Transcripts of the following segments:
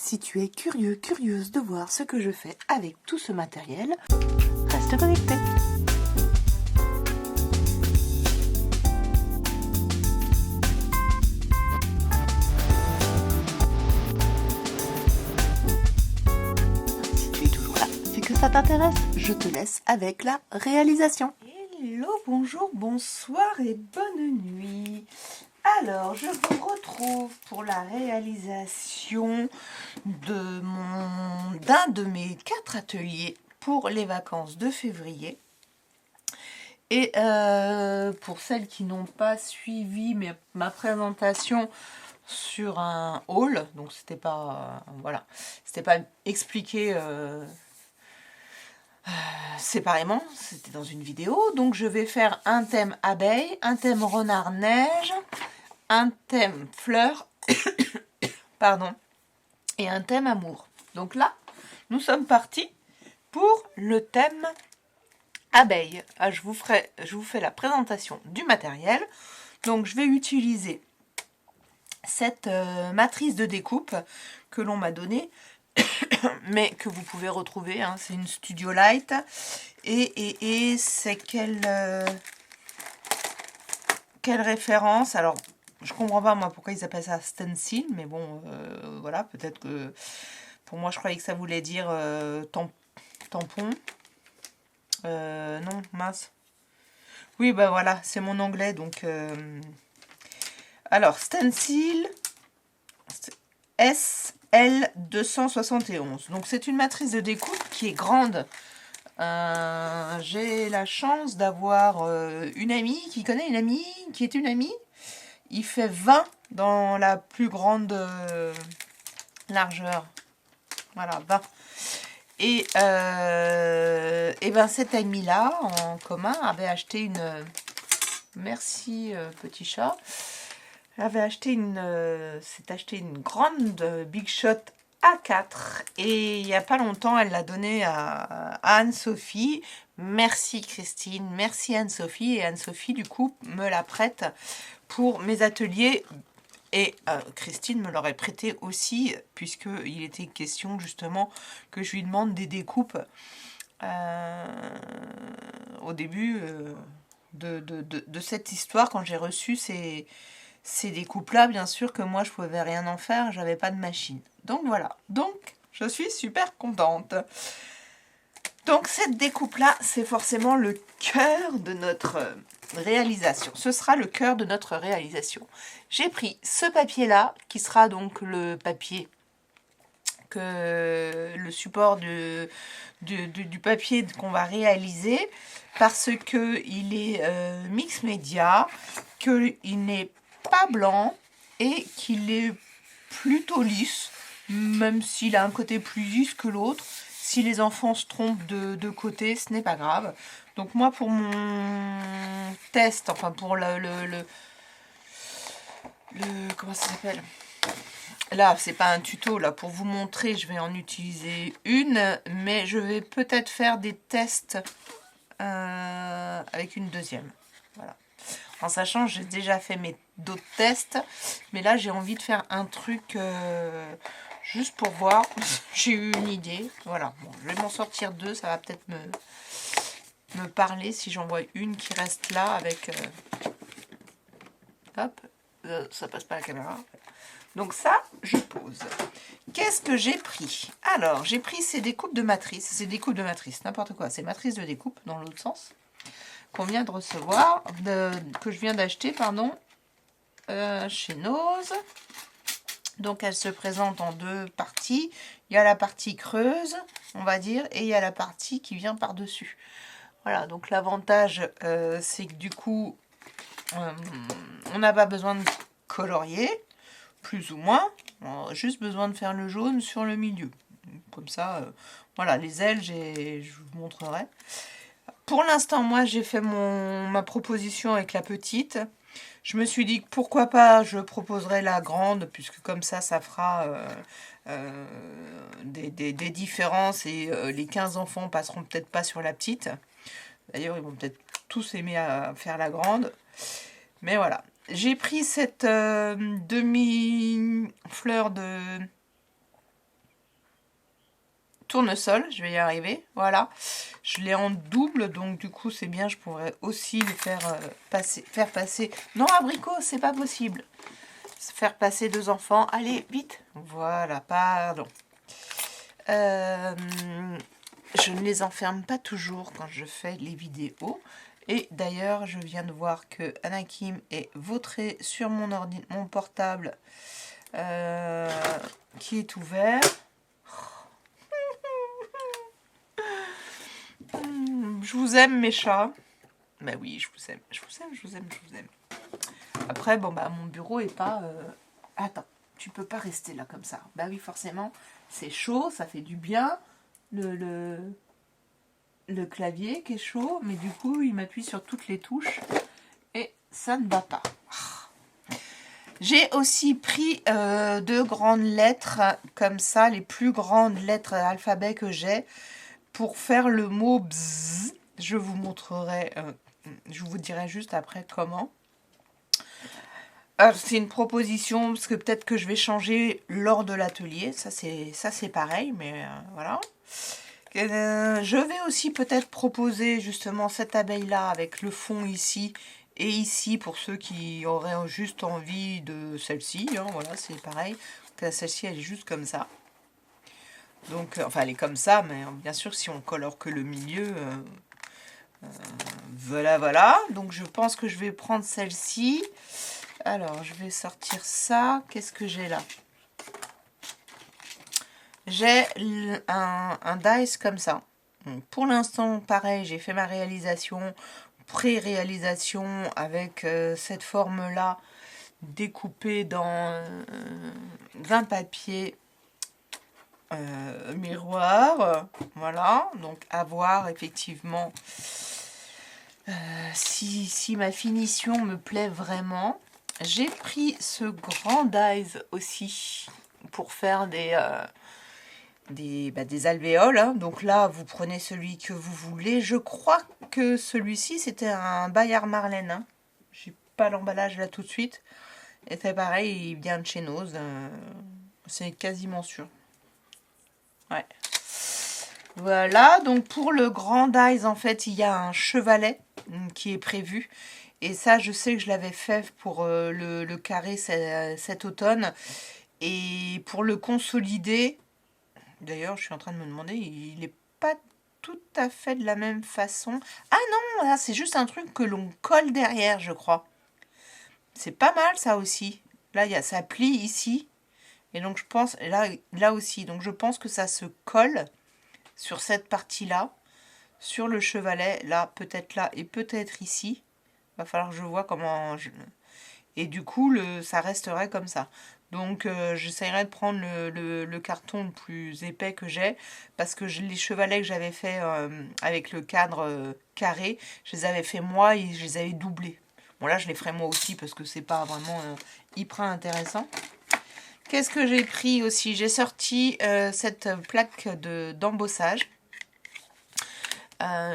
Si tu es curieux, curieuse de voir ce que je fais avec tout ce matériel, reste connecté. Si tu es toujours là, c'est que ça t'intéresse. Je te laisse avec la réalisation. Hello, bonjour, bonsoir et bonne nuit. Alors, je vous retrouve pour la réalisation d'un de mes 4 ateliers pour les vacances de février. Et pour celles qui n'ont pas suivi ma présentation sur un haul, donc c'était pas c'était pas expliqué séparément, c'était dans une vidéo. Donc je vais faire un thème abeille, un thème renard neige, un thème fleurs, pardon, et un thème amour. Donc là, nous sommes partis pour le thème abeille. Ah, je vous fais la présentation du matériel. Donc je vais utiliser cette matrice de découpe que l'on m'a donnée, mais que vous pouvez retrouver, hein, c'est une Studio Light. Et c'est quelle référence? Alors, je comprends pas moi pourquoi ils appellent ça stencil, mais bon, voilà, peut-être que pour moi je croyais que ça voulait dire tampon. Non, mince. Oui, bah voilà, c'est mon anglais, donc alors, stencil SL271. Donc c'est une matrice de découpe qui est grande. J'ai la chance d'avoir une amie qui connaît une amie qui est une amie. Il fait 20 dans la plus grande largeur. Voilà, 20. Et ben cette amie-là, en commun, avait acheté une... Merci, petit chat. Elle avait acheté une grande Big Shot A4. Et il n'y a pas longtemps, elle l'a donnée à Anne-Sophie. Merci Christine, merci Anne-Sophie. Et Anne-Sophie, du coup, me la prête pour mes ateliers. Et Christine me l'aurait prêté aussi, puisqu'il était question justement que je lui demande des découpes au début de cette histoire, quand j'ai reçu ces découpes-là. Bien sûr que moi, je pouvais rien en faire, j'avais pas de machine. Donc voilà, donc je suis super contente. Donc cette découpe-là, c'est forcément le cœur de notre réalisation. Ce sera le cœur de notre réalisation. J'ai pris ce papier-là, qui sera donc le papier, le support du papier qu'on va réaliser, parce que il est mix média, qu'il n'est pas blanc et qu'il est plutôt lisse, même s'il a un côté plus lisse que l'autre. Si les enfants se trompent de côté, ce n'est pas grave. Donc moi, pour mon test, enfin pour le comment ça s'appelle? Là, c'est pas un tuto, là, pour vous montrer, je vais en utiliser une, mais je vais peut-être faire des tests avec une deuxième. Voilà. En sachant, j'ai déjà fait d'autres tests, mais là, j'ai envie de faire un truc juste pour voir. J'ai eu une idée. Voilà, bon, je vais m'en sortir 2, ça va peut-être me parler si j'en vois une qui reste là avec... hop, ça passe pas la caméra. Donc ça, je pose. Qu'est-ce que j'ai pris? Alors, j'ai pris ces découpes de matrices. Ces découpes de matrices, n'importe quoi. Ces matrices de découpe, dans l'autre sens, qu'on vient de recevoir, que je viens d'acheter, pardon, chez Nose. Donc, elles se présentent en 2 parties. Il y a la partie creuse, on va dire, et il y a la partie qui vient par-dessus. Voilà, donc l'avantage, c'est que du coup, on n'a pas besoin de colorier, plus ou moins. On a juste besoin de faire le jaune sur le milieu. Comme ça, voilà, les ailes, je vous montrerai. Pour l'instant, moi, j'ai fait ma proposition avec la petite. Je me suis dit que pourquoi pas, je proposerai la grande, puisque comme ça fera des différences, et les 15 enfants passeront peut-être pas sur la petite. D'ailleurs, ils vont peut-être tous aimer à faire la grande. Mais voilà. J'ai pris cette demi-fleur de tournesol, je vais y arriver, voilà. Je l'ai en double, donc du coup c'est bien, je pourrais aussi le faire passer. Non, abricot, c'est pas possible. Faire passer 2 enfants, allez, vite. Voilà, pardon. Je ne les enferme pas toujours quand je fais les vidéos. Et d'ailleurs, je viens de voir que Anakim est vautré sur mon portable qui est ouvert. Je vous aime, mes chats. Bah oui, je vous aime, je vous aime, je vous aime, je vous aime. Après, bon, bah, mon bureau est pas... Attends, tu peux pas rester là comme ça. Bah oui, forcément, c'est chaud, ça fait du bien. Le clavier qui est chaud, mais du coup, il m'appuie sur toutes les touches. Et ça ne va pas. J'ai aussi pris 2 grandes lettres, comme ça, les plus grandes lettres alphabet que j'ai, pour faire le mot bzzz. Je vous montrerai, je vous dirai juste après comment. C'est une proposition, parce que peut-être que je vais changer lors de l'atelier. Ça c'est pareil, mais voilà. Je vais aussi peut-être proposer justement cette abeille-là avec le fond ici et ici pour ceux qui auraient juste envie de celle-ci. Hein, voilà, c'est pareil. Celle-ci, elle est juste comme ça. Donc, enfin, elle est comme ça, mais bien sûr, si on colore que le milieu... voilà, voilà. Donc, je pense que je vais prendre celle-ci. Alors, je vais sortir ça. Qu'est-ce que j'ai là? J'ai un dice comme ça. Donc, pour l'instant, pareil, j'ai fait ma réalisation, pré-réalisation avec cette forme-là, découpée dans 20 papiers miroir. Voilà, donc à voir effectivement si ma finition me plaît vraiment. J'ai pris ce grand dies aussi pour faire des alvéoles. Hein. Donc là, vous prenez celui que vous voulez. Je crois que celui-ci, c'était un Bayard Marlène. Hein. J'ai pas l'emballage là tout de suite. Et c'est pareil, il vient de chez Nose. C'est quasiment sûr. Ouais. Voilà, donc pour le grand dies, en fait, il y a un chevalet qui est prévu. Et ça, je sais que je l'avais fait pour le carré cet automne. Et pour le consolider, d'ailleurs, je suis en train de me demander, il n'est pas tout à fait de la même façon. Ah non, là, c'est juste un truc que l'on colle derrière, je crois. C'est pas mal, ça aussi. Là, ça plie ici. Et donc, je pense, là aussi. Donc, je pense que ça se colle sur cette partie-là, sur le chevalet, là, peut-être et peut-être ici. Va falloir que je vois comment... Et du coup, ça resterait comme ça. Donc, j'essaierai de prendre le carton le plus épais que j'ai, parce que les chevalets que j'avais fait avec le cadre carré, je les avais fait moi et je les avais doublés. Bon, là, je les ferai moi aussi, parce que c'est pas vraiment hyper intéressant. Qu'est-ce que j'ai pris aussi? J'ai sorti cette plaque d'embossage.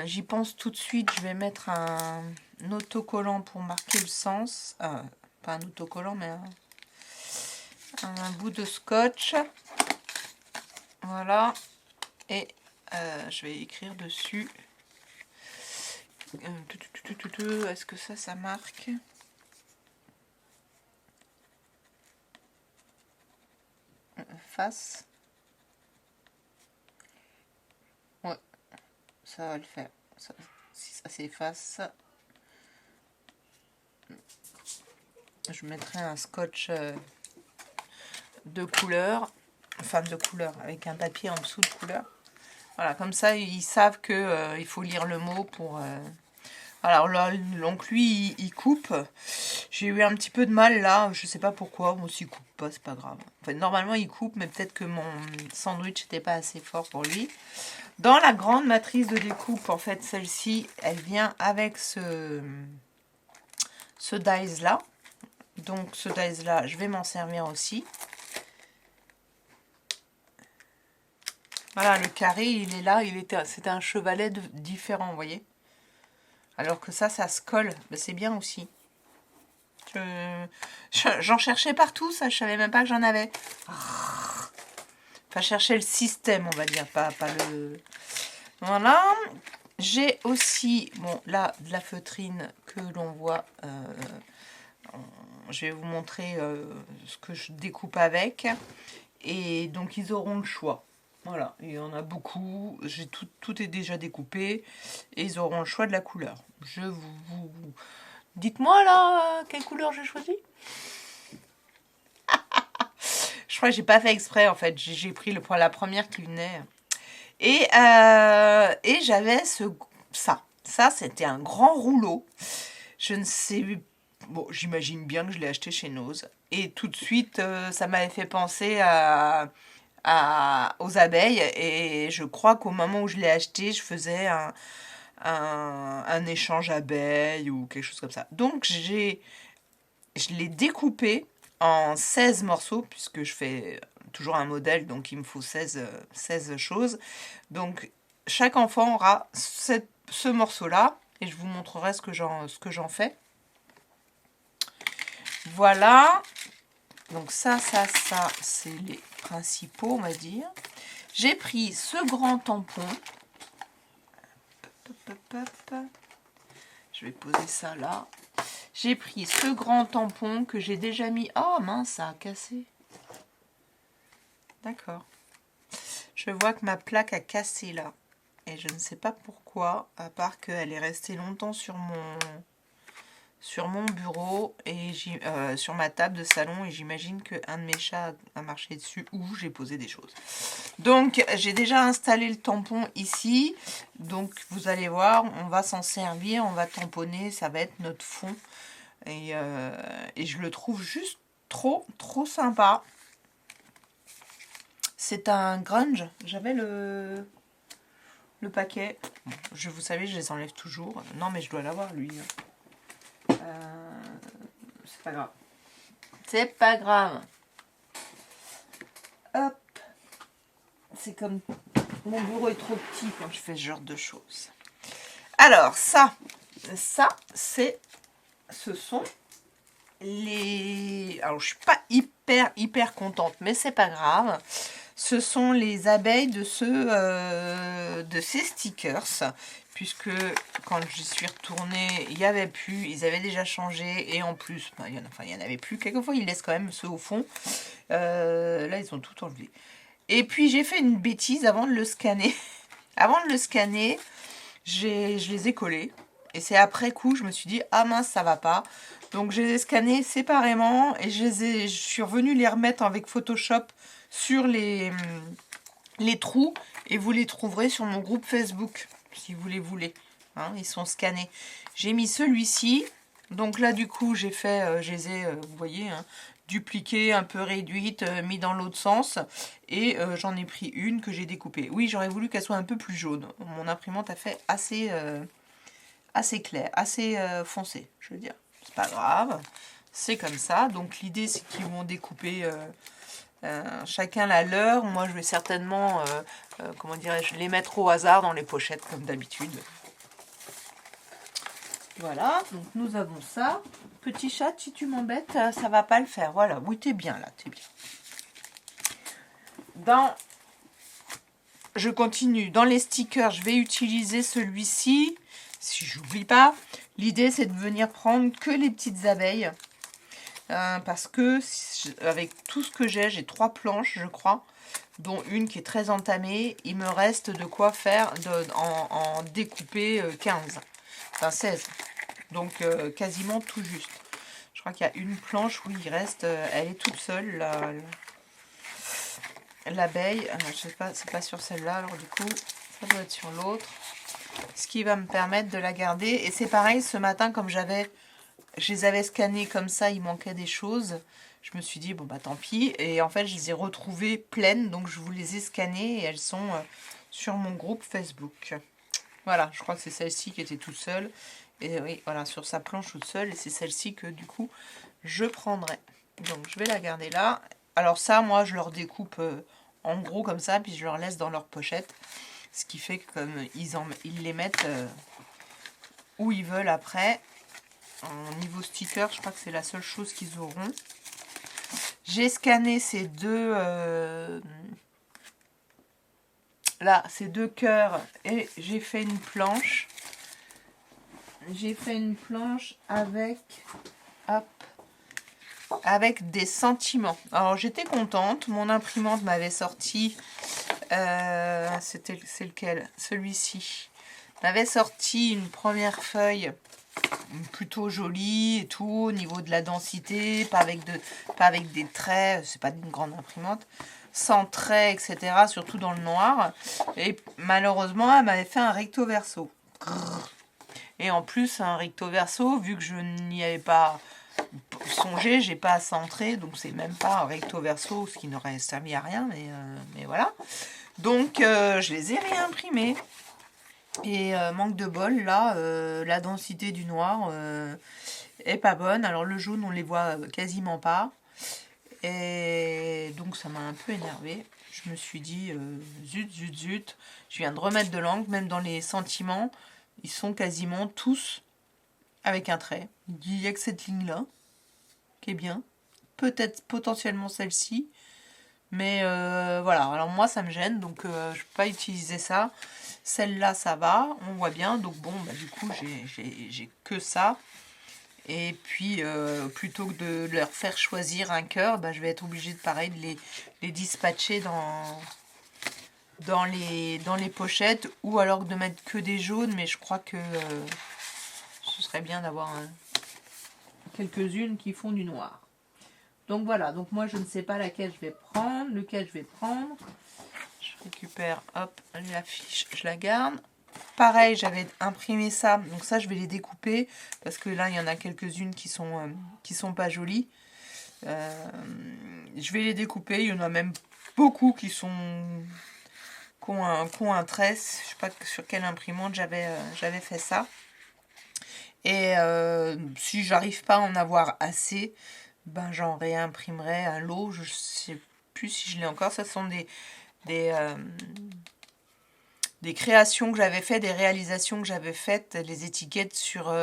J'y pense tout de suite. Je vais mettre un autocollant pour marquer le sens. Pas un autocollant, mais un bout de scotch. Voilà. Et je vais écrire dessus. Est-ce que ça marque? Face. Ouais, ça va le faire. Si ça s'efface, je mettrai un scotch de couleur, enfin de couleur, avec un papier en dessous de couleur. Voilà, comme ça, ils savent que il faut lire le mot pour... Alors là, donc lui, il coupe. J'ai eu un petit peu de mal là, je sais pas pourquoi. Bon, s'il coupe pas, c'est pas grave. Enfin, normalement, il coupe, mais peut-être que mon sandwich n'était pas assez fort pour lui. Dans la grande matrice de découpe, en fait, celle-ci, elle vient avec ce dies là. Donc, ce dies là, je vais m'en servir aussi. Voilà, le carré, il est là. C'était un chevalet différent, vous voyez. Alors que ça se colle. Ben, c'est bien aussi. J'en cherchais partout, ça. Je savais même pas que j'en avais. Enfin, chercher le système, on va dire, pas le... Voilà. J'ai aussi, bon, là, de la feutrine que l'on voit. Je vais vous montrer ce que je découpe avec. Et donc, ils auront le choix. Voilà, il y en a beaucoup. J'ai tout est déjà découpé. Et ils auront le choix de la couleur. Dites-moi, là, quelle couleur j'ai choisi? Je crois que j'ai pas fait exprès, en fait. J'ai pris la première qui venait. Et j'avais ça. Ça, c'était un grand rouleau. Je ne sais... Bon, j'imagine bien que je l'ai acheté chez Nose. Et tout de suite, ça m'avait fait penser aux abeilles. Et je crois qu'au moment où je l'ai acheté, je faisais un échange abeilles ou quelque chose comme ça. Donc, je l'ai découpé en 16 morceaux, puisque je fais toujours un modèle, donc il me faut 16 choses. Donc, chaque enfant aura ce morceau-là, et je vous montrerai ce que j'en fais. Voilà. Donc ça, c'est les principaux, on va dire. J'ai pris ce grand tampon. Je vais poser ça là. J'ai pris ce grand tampon que j'ai déjà mis... Oh mince, ça a cassé. D'accord. Je vois que ma plaque a cassé là. Et je ne sais pas pourquoi, à part qu'elle est restée longtemps sur mon bureau et sur ma table de salon, et j'imagine qu'un de mes chats a marché dessus ou j'ai posé des choses. Donc j'ai déjà installé le tampon ici, donc vous allez voir, on va s'en servir, on va tamponner, ça va être notre fond, et je le trouve juste trop sympa. C'est un grunge, j'avais le paquet, vous savez, je les enlève toujours, non mais je dois l'avoir lui. C'est pas grave. C'est pas grave. Hop. C'est comme... Mon bureau est trop petit quand je fais ce genre de choses. Alors, ce sont les... Alors, je suis pas hyper contente, mais c'est pas grave. Ce sont les abeilles de ces stickers, puisque quand j'y suis retournée, il n'y avait plus, ils avaient déjà changé, et en plus, il y en avait plus. Quelquefois, ils laissent quand même ceux au fond. Là, ils ont tout enlevé. Et puis, j'ai fait une bêtise avant de le scanner. Avant de le scanner, je les ai collés. Et c'est après coup, je me suis dit, ah mince, ça va pas. Donc, je les ai scannés séparément, et je suis revenue les remettre avec Photoshop sur les trous, et vous les trouverez sur mon groupe Facebook si vous les voulez, hein, ils sont scannés. J'ai mis celui-ci, donc là du coup j'ai fait, je les ai, vous voyez, hein, dupliqué, un peu réduite, mis dans l'autre sens, et j'en ai pris une que j'ai découpée. Oui, j'aurais voulu qu'elle soit un peu plus jaune, mon imprimante a fait assez clair, assez foncé, je veux dire, c'est pas grave, c'est comme ça. Donc l'idée c'est qu'ils vont découper chacun la leur. Moi je vais certainement comment dirais-je, les mettre au hasard dans les pochettes comme d'habitude. Voilà, donc nous avons ça. Petit chat, si tu m'embêtes, ça va pas le faire. Voilà, oui t'es bien là, t'es bien. Je continue. Dans les stickers, je vais utiliser celui-ci, si j'oublie pas. L'idée c'est de venir prendre que les petites abeilles. Parce que avec tout ce que j'ai 3 planches je crois, dont une qui est très entamée, il me reste de quoi faire en découper 15, enfin 16, donc quasiment tout juste. Je crois qu'il y a une planche où il reste, elle est toute seule, l'abeille, je sais pas, c'est pas sur celle-là, alors du coup ça doit être sur l'autre, ce qui va me permettre de la garder. Et c'est pareil, ce matin comme je les avais scannés comme ça, il manquait des choses. Je me suis dit, bon bah tant pis. Et en fait, je les ai retrouvées pleines. Donc, je vous les ai scannées et elles sont sur mon groupe Facebook. Voilà, je crois que c'est celle-ci qui était toute seule. Et oui, voilà, sur sa planche toute seule. Et c'est celle-ci que du coup, je prendrai. Donc, je vais la garder là. Alors ça, moi, je leur découpe en gros comme ça. Puis je leur laisse dans leur pochette. Ce qui fait que comme ils les mettent où ils veulent après. En niveau sticker, je crois que c'est la seule chose qu'ils auront. J'ai scanné ces deux là, c'est 2 cœurs et j'ai fait une planche. J'ai fait une planche avec, hop, avec des sentiments. Alors, j'étais contente. Mon imprimante m'avait sorti, c'est lequel? Celui-ci. M'avait sorti une première feuille plutôt jolie et tout, au niveau de la densité, pas avec des traits, c'est pas une grande imprimante, sans traits, etc., surtout dans le noir. Et malheureusement, elle m'avait fait un recto verso. Et en plus, un recto verso, vu que je n'y avais pas songé, j'ai pas centré, donc c'est même pas un recto verso, ce qui n'aurait servi à rien, mais voilà. Donc, je les ai réimprimés. Et manque de bol, là, la densité du noir est pas bonne. Alors le jaune, on les voit quasiment pas. Et donc ça m'a un peu énervé. Je me suis dit, zut, zut, zut. Je viens de remettre de l'encre, même dans les sentiments, ils sont quasiment tous avec un trait. Il n'y a que cette ligne-là, qui est bien. Peut-être potentiellement celle-ci. Mais voilà, alors moi ça me gêne, donc je ne peux pas utiliser ça. Celle-là, ça va, on voit bien. Donc bon, bah, du coup, j'ai que ça. Et puis, plutôt que de leur faire choisir un cœur, bah, je vais être obligée de pareil, de les dispatcher dans les pochettes. Ou alors de mettre que des jaunes, mais je crois que ce serait bien d'avoir quelques-unes qui font du noir. Donc voilà, donc moi je ne sais pas laquelle je vais prendre, lequel je vais prendre. Je récupère, hop, la fiche, je la garde. Pareil, j'avais imprimé ça, donc ça je vais les découper, parce que là il y en a quelques-unes qui sont pas jolies. Je vais les découper, il y en a même beaucoup qui ont un trait, je sais pas sur quelle imprimante j'avais fait ça. Et si j'arrive pas à en avoir assez, ben j'en réimprimerai un lot, je sais plus si je l'ai encore, ce sont des créations que j'avais faites, des réalisations que j'avais faites, les étiquettes sur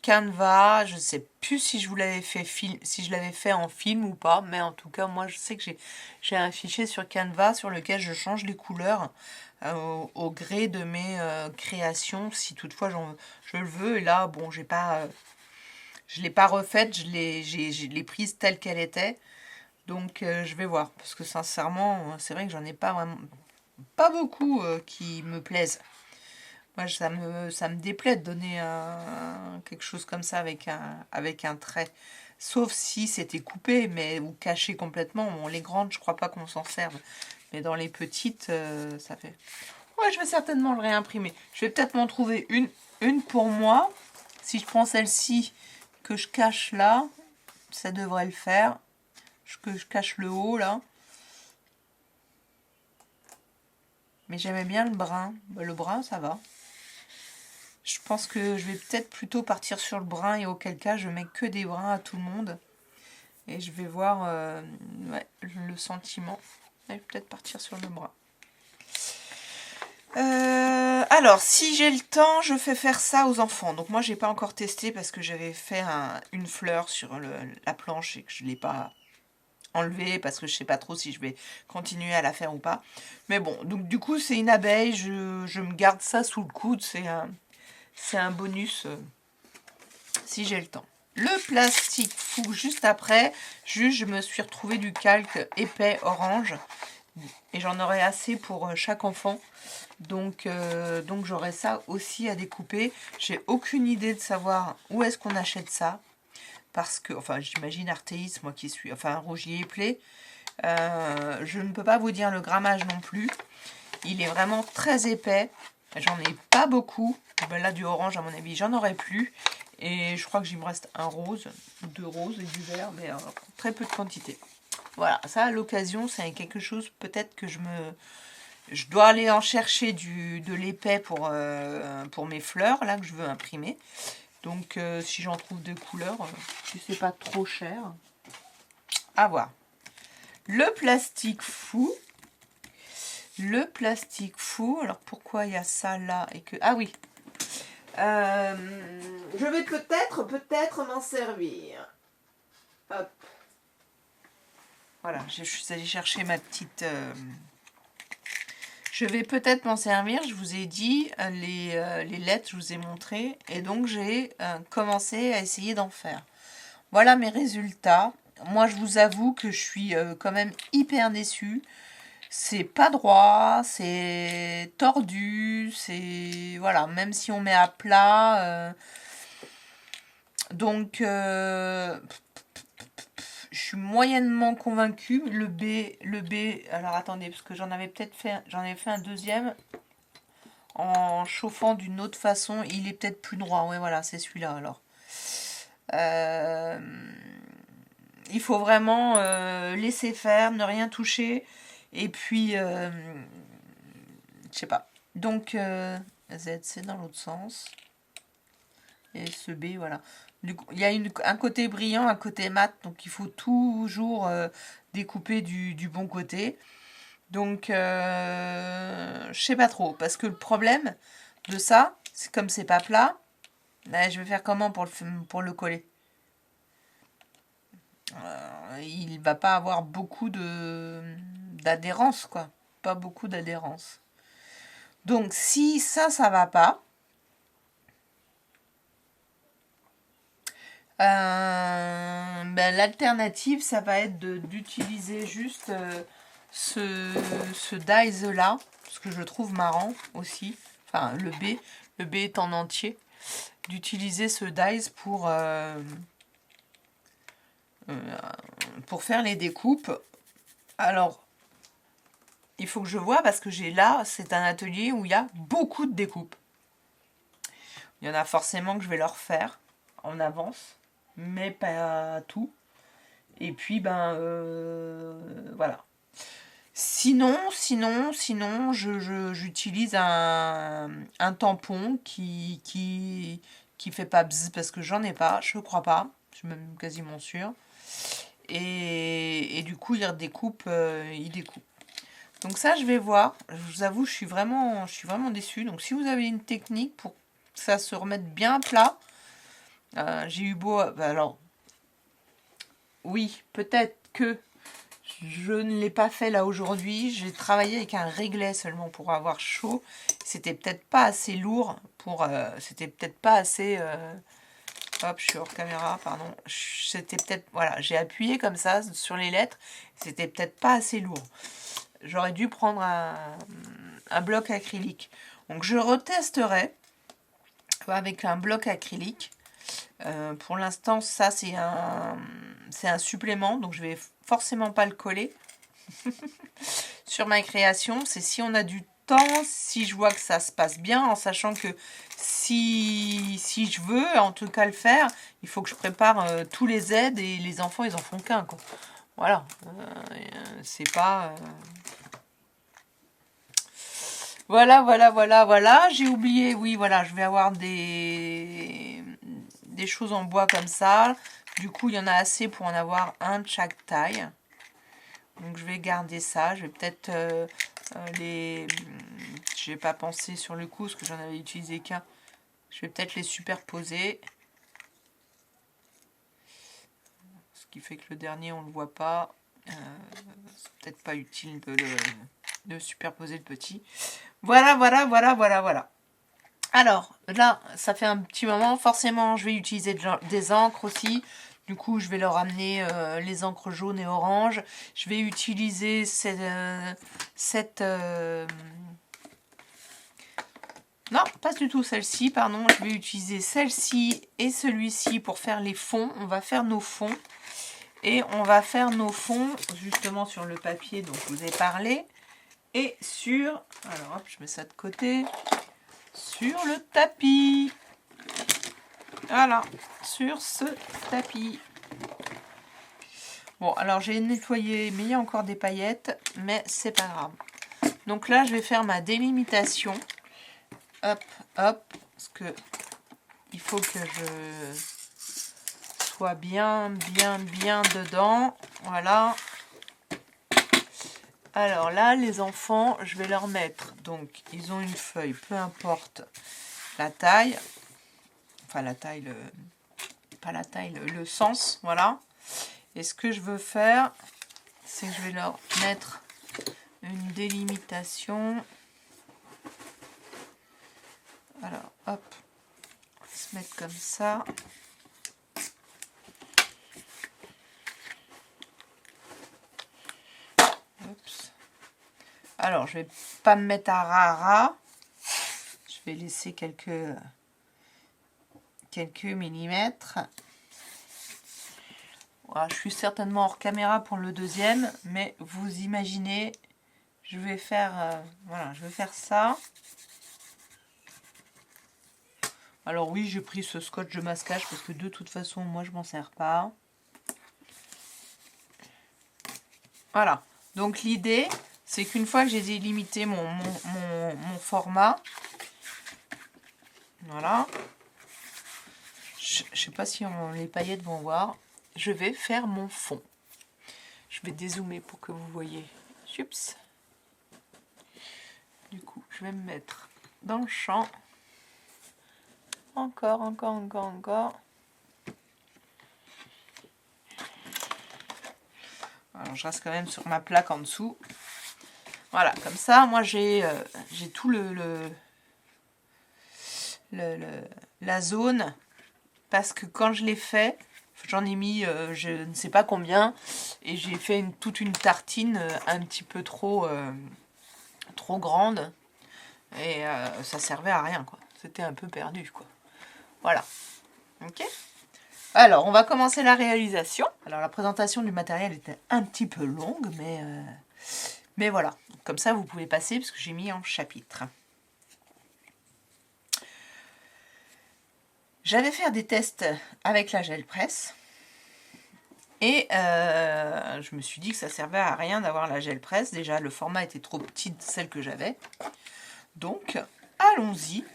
Canva. Je ne sais plus si je vous l'avais fait si je l'avais fait en film ou pas, mais en tout cas moi je sais que j'ai un fichier sur Canva sur lequel je change les couleurs au gré de mes créations, si toutefois je le veux. Et là bon, je l'ai pas refaite, je l'ai prise telle qu'elle était. Donc je vais voir, parce que sincèrement c'est vrai que j'en ai pas beaucoup qui me plaisent. Moi, ça me déplaît de donner quelque chose comme ça avec un trait. Sauf si c'était coupé, ou caché complètement. Bon, les grandes, je crois pas qu'on s'en serve. Mais dans les petites, ça fait... Ouais, je vais certainement le réimprimer. Je vais peut-être m'en trouver une pour moi. Si je prends celle-ci que je cache là, ça devrait le faire. Que je cache le haut, là. Mais j'aimais bien le brun. Le brun, ça va. Je pense que je vais peut-être plutôt partir sur le brun, et auquel cas je mets que des bruns à tout le monde. Et je vais voir ouais, le sentiment. Je vais peut-être partir sur le brun. Alors, si j'ai le temps, je fais faire ça aux enfants. Donc moi, j'ai pas encore testé parce que j'avais fait une fleur sur la planche et que je l'ai pas enlevée parce que je sais pas trop si je vais continuer à la faire ou pas. Mais bon, donc du coup, c'est une abeille. Je me garde ça sous le coude. C'est un bonus si j'ai le temps. Le plastique fou, juste après, je me suis retrouvé du calque épais orange. Et j'en aurai assez pour chaque enfant. Donc j'aurai ça aussi à découper. J'ai aucune idée de savoir où est-ce qu'on achète ça. Parce que, enfin, j'imagine Artéis, moi qui suis, enfin, Rougier et Play. Je ne peux pas vous dire le grammage non plus. Il est vraiment très épais. J'en ai pas beaucoup. Ben là, du orange, à mon avis, j'en aurai plus. Et je crois que me reste un rose, ou 2 roses et du vert, mais très peu de quantité. Voilà, ça, à l'occasion, c'est quelque chose, peut-être que je dois aller en chercher de l'épais pour mes fleurs, là, que je veux imprimer. Donc, si j'en trouve de couleurs, si c'est pas trop cher, à voir. Le plastique fou. Le plastique fou. Alors, pourquoi il y a ça là et que... Ah oui. Je vais peut-être m'en servir. Hop. Voilà, je suis allée chercher ma petite... Je vais peut-être m'en servir. Je vous ai dit, les lettres, je vous ai montré. Et donc, j'ai commencé à essayer d'en faire. Voilà mes résultats. Moi, je vous avoue que je suis quand même hyper déçue. C'est pas droit, c'est tordu, c'est... Voilà, même si on met à plat. Donc, je suis moyennement convaincue. Le B, alors attendez, parce que j'en avais fait un deuxième en chauffant d'une autre façon. Il est peut-être plus droit. Ouais, voilà, c'est celui-là alors. Il faut vraiment laisser faire, ne rien toucher. Et puis, je sais pas. Donc, Z, c'est dans l'autre sens. Et ce B, voilà. Du coup, il y a un côté brillant, un côté mat. Donc, il faut toujours découper du bon côté. Donc, je sais pas trop. Parce que le problème de ça, c'est comme c'est pas plat, je vais faire comment pour le coller? Il va pas avoir beaucoup d'adhérence, quoi. Pas beaucoup d'adhérence. Donc, si ça va pas, l'alternative, ça va être d'utiliser juste ce dies là, ce que je trouve marrant aussi. Enfin, le B est en entier. D'utiliser ce dies pour faire les découpes. Alors, il faut que je vois parce que c'est un atelier où il y a beaucoup de découpes. Il y en a forcément que je vais leur faire en avance, mais pas tout. Et puis, voilà. Sinon, j'utilise un tampon qui fait pas bzz parce que j'en ai pas, je crois pas, je suis même quasiment sûre. Et du coup, il découpe. Donc ça, je vais voir. Je vous avoue, je suis vraiment déçue. Donc si vous avez une technique pour que ça se remette bien à plat, j'ai eu beau... alors, oui, peut-être que je ne l'ai pas fait là aujourd'hui. J'ai travaillé avec un réglet seulement pour avoir chaud. C'était peut-être pas assez lourd pour... c'était peut-être pas assez... hop, je suis hors caméra, pardon. C'était peut-être... Voilà, j'ai appuyé comme ça sur les lettres. C'était peut-être pas assez lourd. J'aurais dû prendre un bloc acrylique. Donc je retesterai avec un bloc acrylique. Pour l'instant, ça c'est un supplément, donc je vais forcément pas le coller sur ma création. C'est si on a du temps, si je vois que ça se passe bien, en sachant que si je veux en tout cas le faire, il faut que je prépare tous les aides et les enfants ils en font qu'un, quoi. Voilà, c'est pas... Voilà. J'ai oublié, oui, voilà, je vais avoir des choses en bois comme ça. Du coup, il y en a assez pour en avoir un de chaque taille. Donc, je vais garder ça. Je vais peut-être j'ai pas pensé sur le coup, parce que j'en avais utilisé qu'un. Je vais peut-être les superposer. Ce qui fait que le dernier, on le voit pas. C'est peut-être pas utile de superposer le petit. Voilà. Alors, là, ça fait un petit moment. Forcément, je vais utiliser des encres aussi. Du coup, je vais leur amener les encres jaunes et oranges. Je vais utiliser non, pas du tout celle-ci, pardon. Je vais utiliser celle-ci et celui-ci pour faire les fonds. On va faire nos fonds. Et on va faire nos fonds justement sur le papier dont je vous ai parlé. Et sur... Alors, hop, je mets ça de côté. Sur le tapis. Voilà, sur ce tapis. Bon, alors j'ai nettoyé, mais il y a encore des paillettes, mais c'est pas grave. Donc là, je vais faire ma délimitation. Hop, parce que il faut que je sois bien dedans. Voilà. Alors là, les enfants, je vais leur mettre, donc ils ont une feuille, peu importe la taille, enfin la taille, pas la taille, le sens, voilà. Et ce que je veux faire, c'est que je vais leur mettre une délimitation. hop, on va se mettre comme ça. Oups. Alors, je vais pas me mettre à ras. Je vais laisser quelques millimètres. Voilà, je suis certainement hors caméra pour le deuxième, mais vous imaginez, je vais faire, voilà, je vais faire ça. Alors oui, j'ai pris ce scotch de masquage parce que de toute façon, moi, je m'en sers pas. Voilà. Donc l'idée, c'est qu'une fois que j'ai délimité mon format, voilà. Je sais pas si les paillettes vont voir. Je vais faire mon fond. Je vais dézoomer pour que vous voyez. Chups. Du coup, je vais me mettre dans le champ. Encore. Alors, je reste quand même sur ma plaque en dessous. Voilà, comme ça, moi j'ai tout la zone. Parce que quand je l'ai fait, j'en ai mis je ne sais pas combien. Et j'ai fait toute une tartine un petit peu trop grande. Et ça servait à rien, quoi. C'était un peu perdu, quoi. Voilà. Ok. Alors, on va commencer la réalisation. Alors, la présentation du matériel était un petit peu longue, mais voilà. Comme ça, vous pouvez passer, parce que j'ai mis en chapitre. J'avais fait des tests avec la gel presse. Et je me suis dit que ça servait à rien d'avoir la gel presse. Déjà, le format était trop petit de celle que j'avais. Donc, allons-y.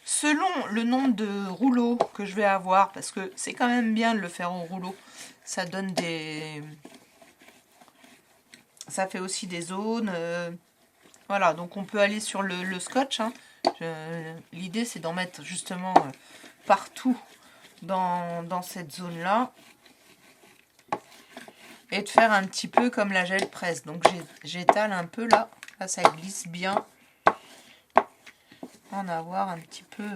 Selon le nombre de rouleaux que je vais avoir, parce que c'est quand même bien de le faire au rouleau, ça donne des... Ça fait aussi des zones. Voilà, donc on peut aller sur le scotch. Hein. L'idée, c'est d'en mettre justement partout dans cette zone-là. Et de faire un petit peu comme la gel presse. Donc j'étale un peu là. Là, ça glisse bien. En avoir un petit peu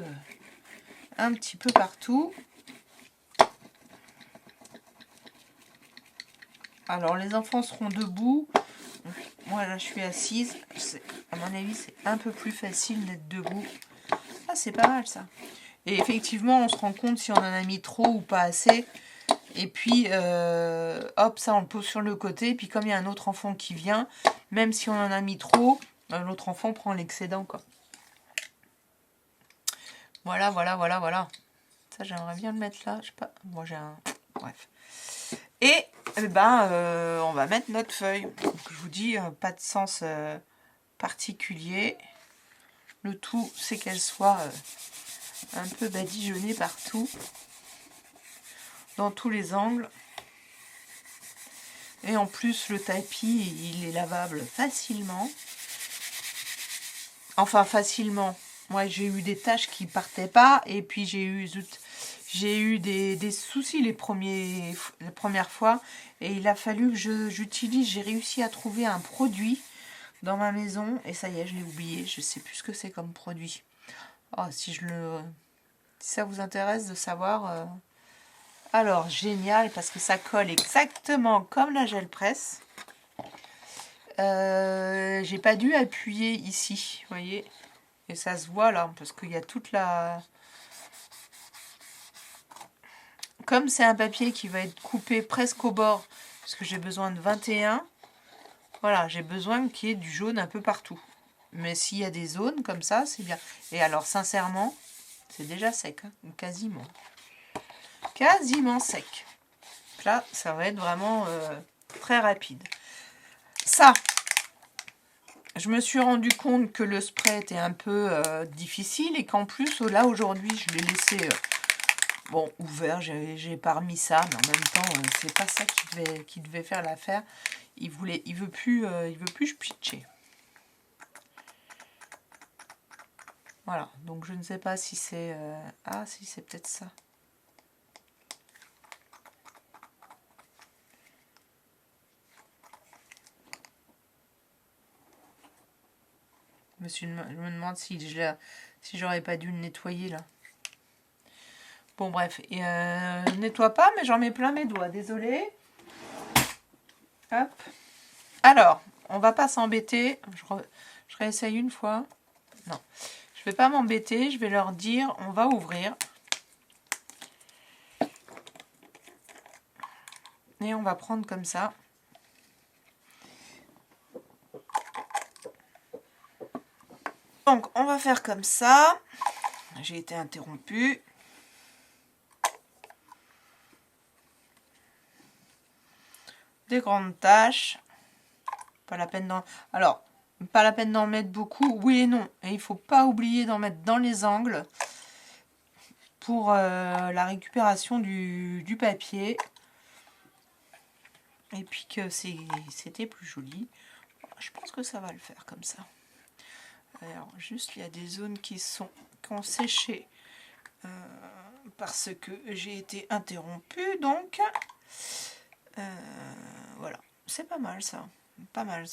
partout. Alors les enfants seront debout. Moi là je suis assise. À mon avis c'est un peu plus facile d'être debout. Ah c'est pas mal ça. Et effectivement on se rend compte si on en a mis trop ou pas assez. Et puis hop ça on le pose sur le côté. Et puis comme il y a un autre enfant qui vient, même si on en a mis trop, l'autre enfant prend l'excédent quoi. Voilà. Ça, j'aimerais bien le mettre là. Je sais pas. Moi, j'ai un... Bref. Et, on va mettre notre feuille. Donc, je vous dis, pas de sens particulier. Le tout, c'est qu'elle soit un peu badigeonnée partout. Dans tous les angles. Et en plus, le tapis, il est lavable facilement. Enfin, facilement. Moi, j'ai eu des tâches qui partaient pas. Et puis, j'ai eu des soucis les premières fois. Et il a fallu que j'utilise. J'ai réussi à trouver un produit dans ma maison. Et ça y est, je l'ai oublié. Je sais plus ce que c'est comme produit. Oh, si ça vous intéresse de savoir... Alors, génial, parce que ça colle exactement comme la gel presse. J'ai pas dû appuyer ici, vous voyez. Et ça se voit là, parce qu'il y a toute la... Comme c'est un papier qui va être coupé presque au bord, parce que j'ai besoin de 21, voilà, j'ai besoin qu'il y ait du jaune un peu partout. Mais s'il y a des zones comme ça, c'est bien. Et alors, sincèrement, c'est déjà sec, hein, quasiment. Quasiment sec. Là, ça va être vraiment très rapide. Ça, je me suis rendu compte que le spray était un peu difficile et qu'en plus, là, aujourd'hui, je l'ai laissé ouvert. J'ai pas remis ça, mais en même temps, c'est pas ça qui devait faire l'affaire. Il veut plus pitcher. Voilà, donc je ne sais pas si c'est... Ah, si, c'est peut-être ça. Je me demande si Si j'aurais pas dû le nettoyer là. Bon bref, nettoie pas, mais j'en mets plein mes doigts, désolée. Hop. Alors, on va pas s'embêter. Je réessaye une fois. Non, je vais pas m'embêter, je vais leur dire, on va ouvrir. Et on va prendre comme ça. Donc, on va faire comme ça. J'ai été interrompue. Des grandes taches. Pas la peine d'en... Alors, pas la peine d'en mettre beaucoup. Oui et non. Et il faut pas oublier d'en mettre dans les angles pour la récupération du papier. Et puis que c'était plus joli. Je pense que ça va le faire comme ça. Alors, juste, il y a des zones qui ont séché parce que j'ai été interrompue. Donc, voilà. C'est pas mal ça. Pas mal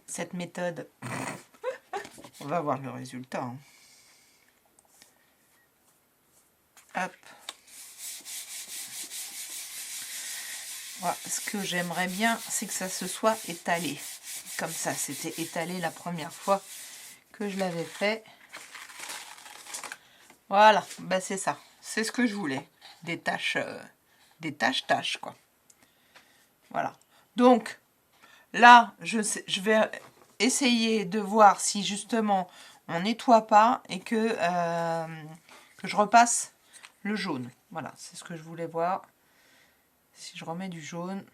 cette méthode. On va voir le résultat. Hein. Hop. Voilà. Ce que j'aimerais bien, c'est que ça se soit étalé. Comme ça, c'était étalé la première fois que je l'avais fait. Voilà, bah c'est ça. C'est ce que je voulais. Des taches quoi. Voilà. Donc, là, je vais essayer de voir si justement on nettoie pas et que je repasse le jaune. Voilà, c'est ce que je voulais voir. Si je remets du jaune,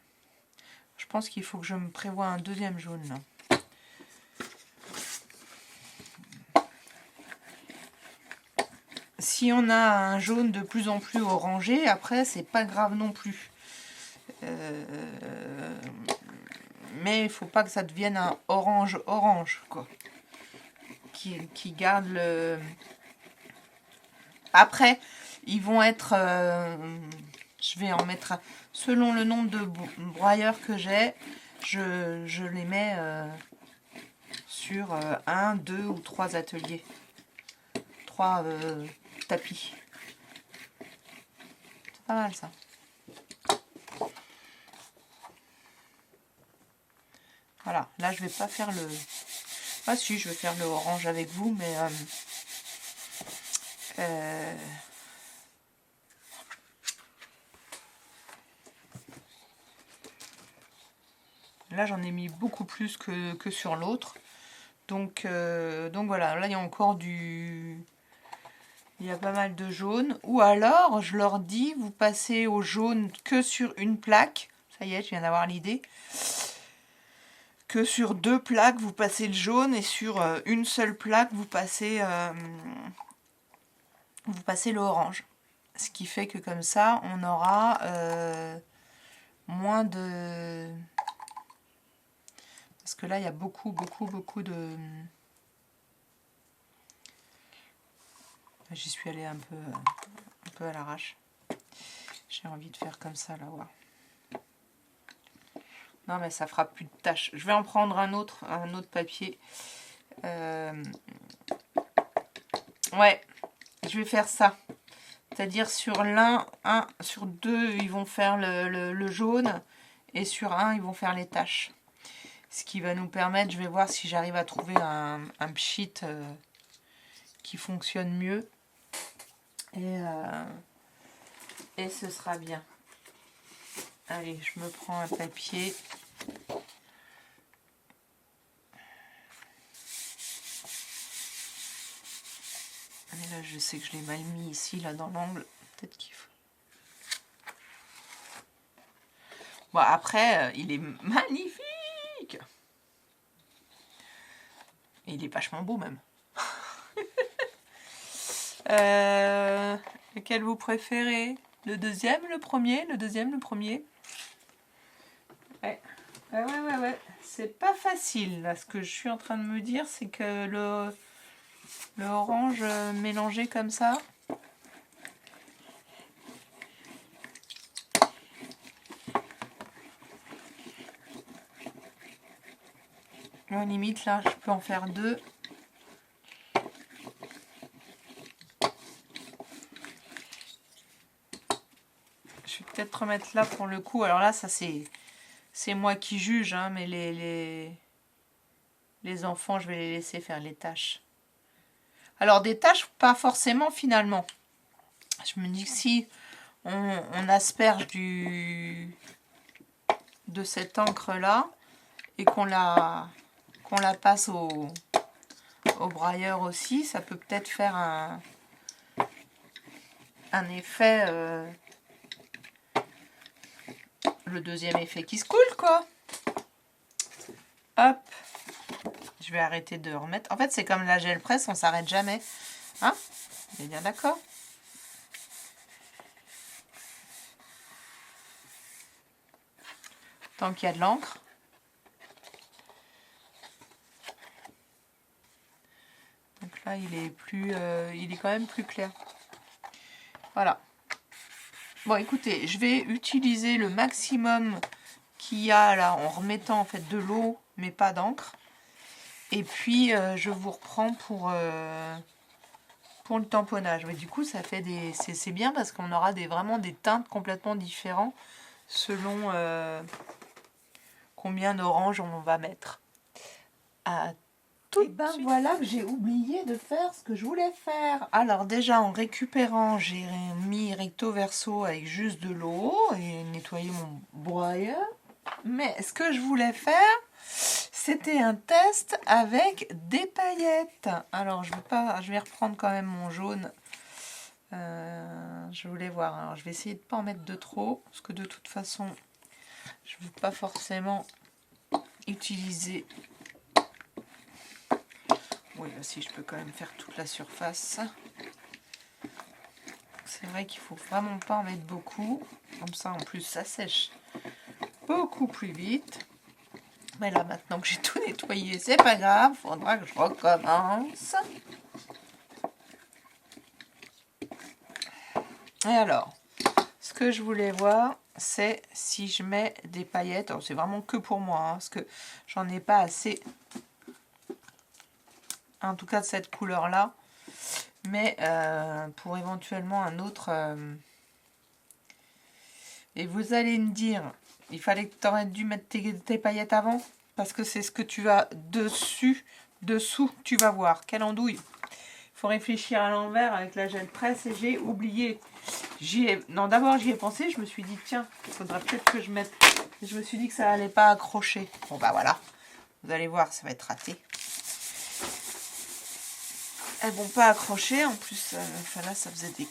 je pense qu'il faut que je me prévoie un deuxième jaune là. Si on a un jaune de plus en plus orangé, après c'est pas grave non plus. Mais il faut pas que ça devienne un orange quoi. Qui garde le... Après, ils vont être... je vais en mettre... Selon le nombre de broyeurs que j'ai, je les mets sur 1, 2 ou 3 ateliers. 3 tapis. C'est pas mal ça. Voilà, là je vais pas faire le... Ah si, je vais faire le orange avec vous, mais... Là j'en ai mis beaucoup plus que sur l'autre. Donc voilà, là il y a encore du... Il y a pas mal de jaune. Ou alors, je leur dis, vous passez au jaune que sur une plaque. Ça y est, je viens d'avoir l'idée. Que sur 2 plaques, vous passez le jaune. Et sur une seule plaque, vous passez l'orange. Ce qui fait que comme ça, on aura moins de... Parce que là, il y a beaucoup de... J'y suis allée un peu à l'arrache. J'ai envie de faire comme ça, là, ouais. Non, mais ça fera plus de taches. Je vais en prendre un autre papier. Ouais, je vais faire ça. C'est-à-dire sur sur 2, ils vont faire le jaune. Et sur 1, ils vont faire les taches. Ce qui va nous permettre, je vais voir si j'arrive à trouver un pchit qui fonctionne mieux. Et ce sera bien. Allez, je me prends un papier. Et là, je sais que je l'ai mal mis ici, là, dans l'angle. Peut-être qu'il faut... Bon, après, il est magnifique. Et il est vachement beau, même. Lequel vous préférez? Le deuxième, le premier? Le deuxième, le premier? Ouais. Ouais. C'est pas facile, là. Ce que je suis en train de me dire, c'est que le orange mélangé comme ça... Limite, là, je peux en faire 2. Je vais peut-être remettre là pour le coup. Alors là, ça c'est moi qui juge, hein, mais les enfants, je vais les laisser faire les tâches. Alors des tâches, pas forcément finalement. Je me dis que si on asperge de cette encre là et qu'on la passe au brailleur aussi, ça peut peut-être faire un effet, le deuxième effet qui se coule quoi. Hop, je vais arrêter de remettre. En fait c'est comme la gel presse, on s'arrête jamais, hein, on est bien d'accord. Tant qu'il y a de l'encre. Donc là, il est quand même plus clair. Voilà. Bon, écoutez, je vais utiliser le maximum qu'il y a là en remettant en fait de l'eau, mais pas d'encre. Et puis, je vous reprends pour le tamponnage. Mais du coup, ça fait c'est bien parce qu'on aura vraiment des teintes complètement différentes selon combien d'orange on va mettre. Et ben voilà que j'ai oublié de faire ce que je voulais faire. Alors déjà en récupérant, j'ai mis recto verso avec juste de l'eau et nettoyé mon broyeur. Mais ce que je voulais faire, c'était un test avec des paillettes. Alors je vais reprendre quand même mon jaune. Je voulais voir. Alors je vais essayer de ne pas en mettre de trop, parce que de toute façon, je ne veux pas forcément utiliser. Oui, là, si je peux quand même faire toute la surface. C'est vrai qu'il faut vraiment pas en mettre beaucoup. Comme ça, en plus, ça sèche beaucoup plus vite. Mais là, maintenant que j'ai tout nettoyé, c'est pas grave. Faudra que je recommence. Et alors, ce que je voulais voir, c'est si je mets des paillettes. Alors, c'est vraiment que pour moi, hein, parce que j'en ai pas assez. En tout cas, de cette couleur-là. Mais pour éventuellement un autre... Et vous allez me dire, il fallait que tu aurais dû mettre tes paillettes avant, parce que c'est ce que tu as dessous, tu vas voir. Quelle andouille. Il faut réfléchir à l'envers avec la gel presse et j'ai oublié. Non, d'abord j'y ai pensé, je me suis dit, tiens, il faudra peut-être que je mette... Je me suis dit que ça n'allait pas accrocher. Bon bah voilà, vous allez voir, ça va être raté. Elles vont pas accrocher, en plus, enfin là, ça faisait des...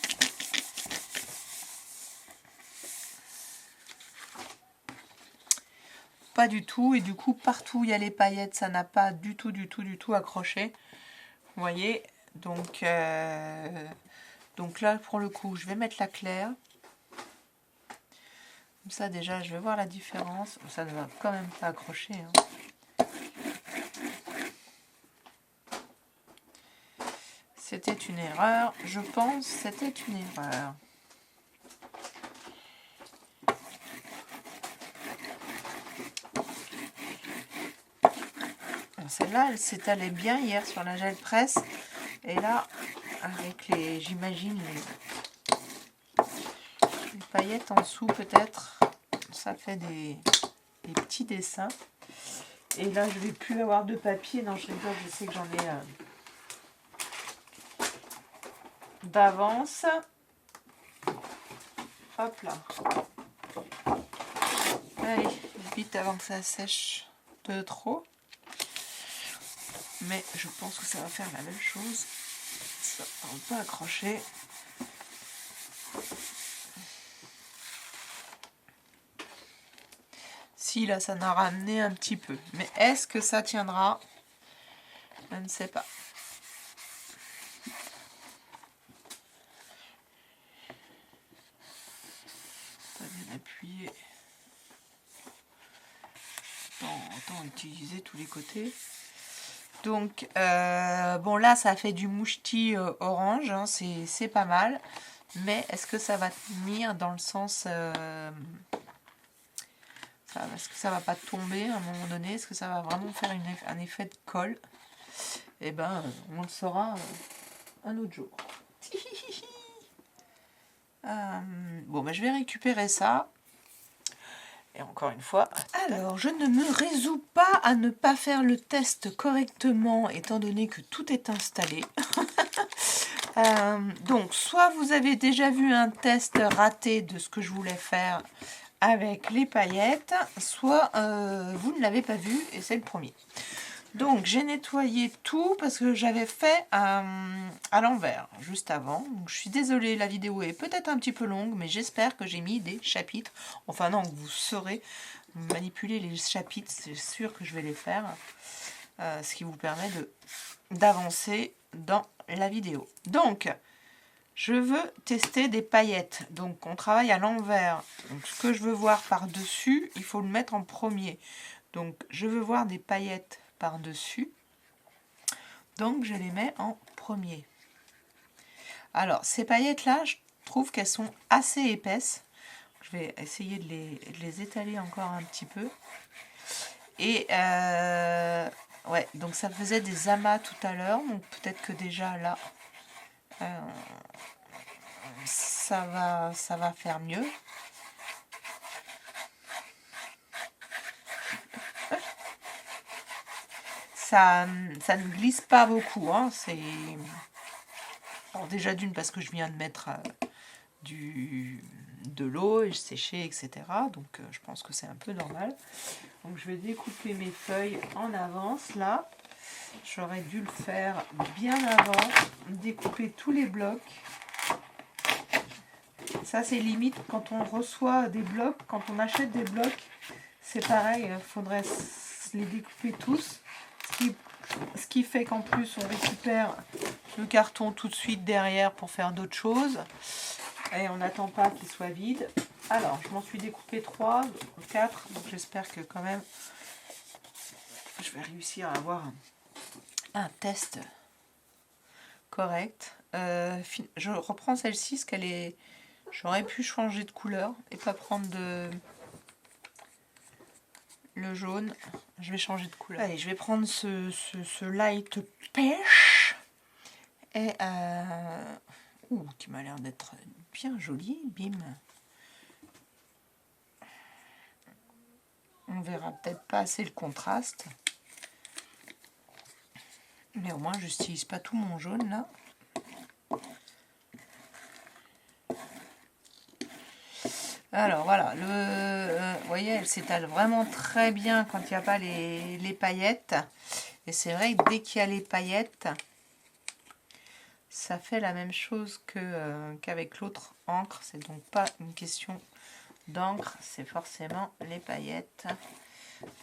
Pas du tout, et du coup, partout où il y a les paillettes, ça n'a pas du tout accroché. Vous voyez, donc là, pour le coup, je vais mettre la claire. Comme ça, déjà, je vais voir la différence. Ça ne va quand même pas accrocher, hein. C'était une erreur, je pense, c'était une erreur. Celle-là, elle s'étalait bien hier sur la gel presse. Et là, avec les, j'imagine, les paillettes en dessous peut-être, ça fait des petits dessins. Et là, je vais plus avoir de papier. Non, je rigole, je sais que j'en ai d'avance. Hop là. Allez, vite avant que ça sèche de trop. Mais je pense que ça va faire la même chose. Ça va pas accrocher. Si là, ça n'a ramené un petit peu. Mais est-ce que ça tiendra? Je ne sais pas. Bien appuyer. Autant utiliser tous les côtés. Donc, bon là, ça fait du mouchetis orange, hein, c'est pas mal. Mais est-ce que ça va tenir dans le sens... Est-ce que ça va pas tomber à un moment donné? Est-ce que ça va vraiment faire un effet de colle? Eh ben, on le saura un autre jour. Bon, ben, je vais récupérer ça. Et encore une fois... Alors, je ne me résous pas à ne pas faire le test correctement, étant donné que tout est installé. Donc, soit vous avez déjà vu un test raté de ce que je voulais faire avec les paillettes, soit vous ne l'avez pas vu et c'est le premier. Donc, j'ai nettoyé tout parce que j'avais fait à l'envers juste avant. Donc, je suis désolée, la vidéo est peut-être un petit peu longue, mais j'espère que j'ai mis des chapitres. Enfin non, vous saurez manipuler les chapitres, c'est sûr que je vais les faire. Ce qui vous permet d'avancer dans la vidéo. Donc, je veux tester des paillettes. Donc, on travaille à l'envers. Donc, ce que je veux voir par-dessus, il faut le mettre en premier. Donc, je veux voir des paillettes par-dessus. Donc, je les mets en premier. Alors, ces paillettes-là, je trouve qu'elles sont assez épaisses. Je vais essayer de les étaler encore un petit peu. Et, ouais, donc ça faisait des amas tout à l'heure. Donc, peut-être que déjà, là, ça va faire mieux. Ça ne glisse pas beaucoup. Hein. Alors déjà d'une parce que je viens de mettre de l'eau et je séchais, etc. Donc je pense que c'est un peu normal. Donc je vais découper mes feuilles en avance là. J'aurais dû le faire bien avant. Découper tous les blocs. Ça c'est limite quand on reçoit des blocs, quand on achète des blocs, c'est pareil, il faudrait les découper tous. Ce qui fait qu'en plus on récupère le carton tout de suite derrière pour faire d'autres choses. Et on n'attend pas qu'il soit vide. Alors, je m'en suis découpé 3, 4. Donc j'espère que quand même je vais réussir à avoir un test correct. Je reprends celle-ci parce qu'elle est... J'aurais pu changer de couleur et pas prendre le jaune. Je vais changer de couleur. Allez, je vais prendre ce light pêche. Et qui m'a l'air d'être bien joli. Bim. On verra peut-être pas assez le contraste. Mais au moins, je n'utilise pas tout mon jaune là. Alors voilà, vous voyez, elle s'étale vraiment très bien quand il n'y a pas les paillettes. Et c'est vrai que dès qu'il y a les paillettes, ça fait la même chose qu'avec l'autre encre. C'est donc pas une question d'encre, c'est forcément les paillettes.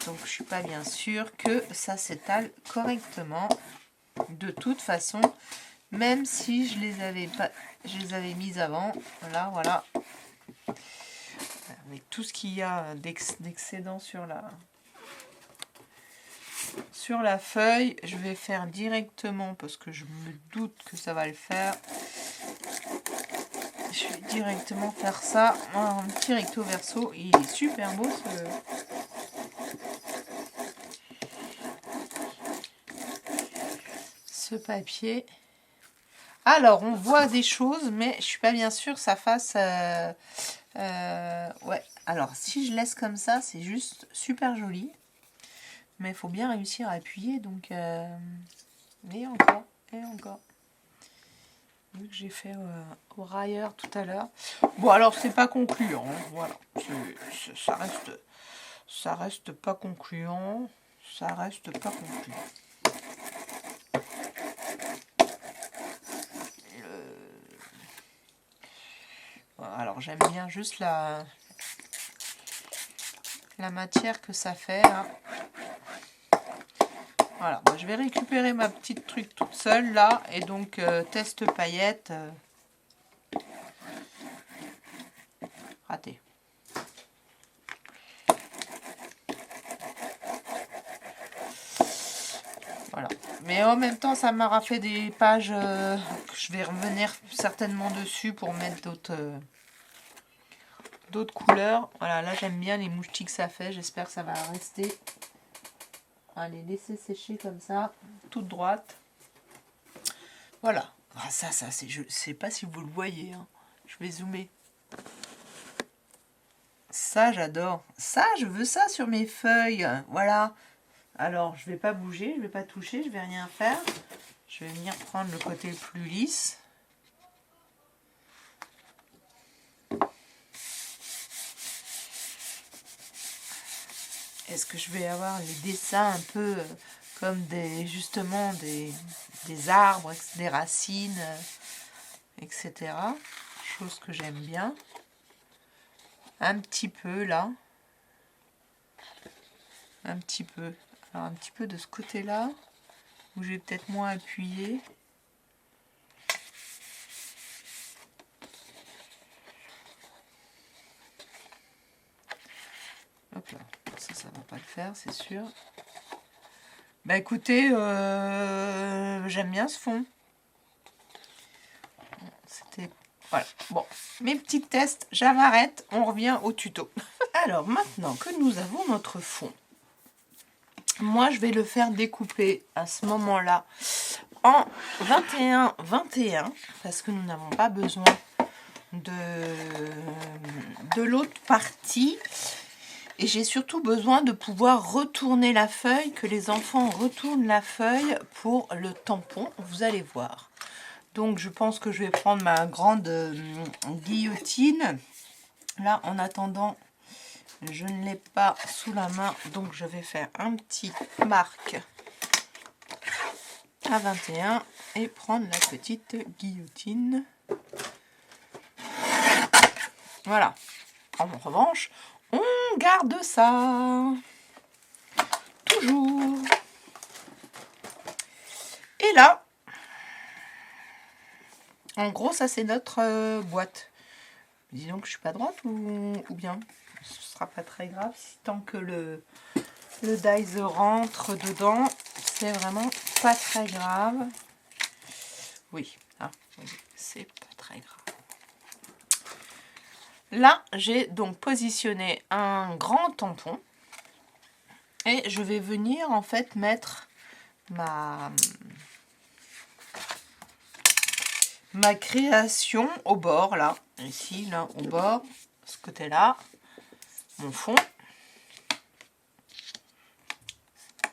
Donc je suis pas bien sûre que ça s'étale correctement. De toute façon, même si je les avais mises avant, là voilà. Avec tout ce qu'il y a d'excédent sur la feuille, je vais faire directement, parce que je me doute que ça va le faire, je vais directement faire ça en petit recto verso. Il est super beau ce papier. Alors, on voit des choses, mais je suis pas bien sûre que ça fasse... ouais, alors si je laisse comme ça, c'est juste super joli. Mais il faut bien réussir à appuyer, donc... et encore, et encore. Vu que j'ai fait au railleur tout à l'heure. Bon, alors c'est pas concluant, voilà. Ça reste pas concluant. Ça reste pas concluant. Alors j'aime bien juste la matière que ça fait là. Voilà, je vais récupérer ma petite truc toute seule là et donc test paillettes raté. Voilà, mais en même temps ça m'aura fait des pages que je vais revenir certainement dessus pour mettre d'autres couleurs. Voilà, là j'aime bien les moustiques que ça fait. J'espère que ça va rester. On va les laisser sécher comme ça, toute droite. Voilà. Ah, ça, c'est, je sais pas si vous le voyez. Hein. Je vais zoomer. Ça, j'adore. Ça, je veux ça sur mes feuilles. Voilà. Alors, je vais pas bouger, je vais pas toucher, je vais rien faire. Je vais venir prendre le côté le plus lisse. Est-ce que je vais avoir les dessins un peu comme justement des arbres, des racines, etc. Chose que j'aime bien. Un petit peu là. Un petit peu. Alors un petit peu de ce côté-là, où j'ai peut-être moins appuyé. Hop là. Ça va pas le faire, c'est sûr. Bah écoutez, j'aime bien ce fond. C'était... Voilà. Bon, mes petits tests, j'arrête. On revient au tuto. Alors, maintenant que nous avons notre fond, moi, je vais le faire découper à ce moment-là en 21-21 parce que nous n'avons pas besoin de l'autre partie. Et j'ai surtout besoin de pouvoir retourner la feuille, que les enfants retournent la feuille pour le tampon. Vous allez voir. Donc, je pense que je vais prendre ma grande guillotine. Là, en attendant, je ne l'ai pas sous la main. Donc, je vais faire un petit marque à 21 et prendre la petite guillotine. Voilà. En revanche, on garde ça. Toujours. Et là, en gros, ça c'est notre boîte. Dis donc, je suis pas droite ou bien ce sera pas très grave tant que le dies rentre dedans. C'est vraiment pas très grave. Oui, ah, oui, c'est pas très grave. Là, j'ai donc positionné un grand tampon et je vais venir en fait mettre ma création au bord, là, ici, là, au bord, ce côté-là, mon fond.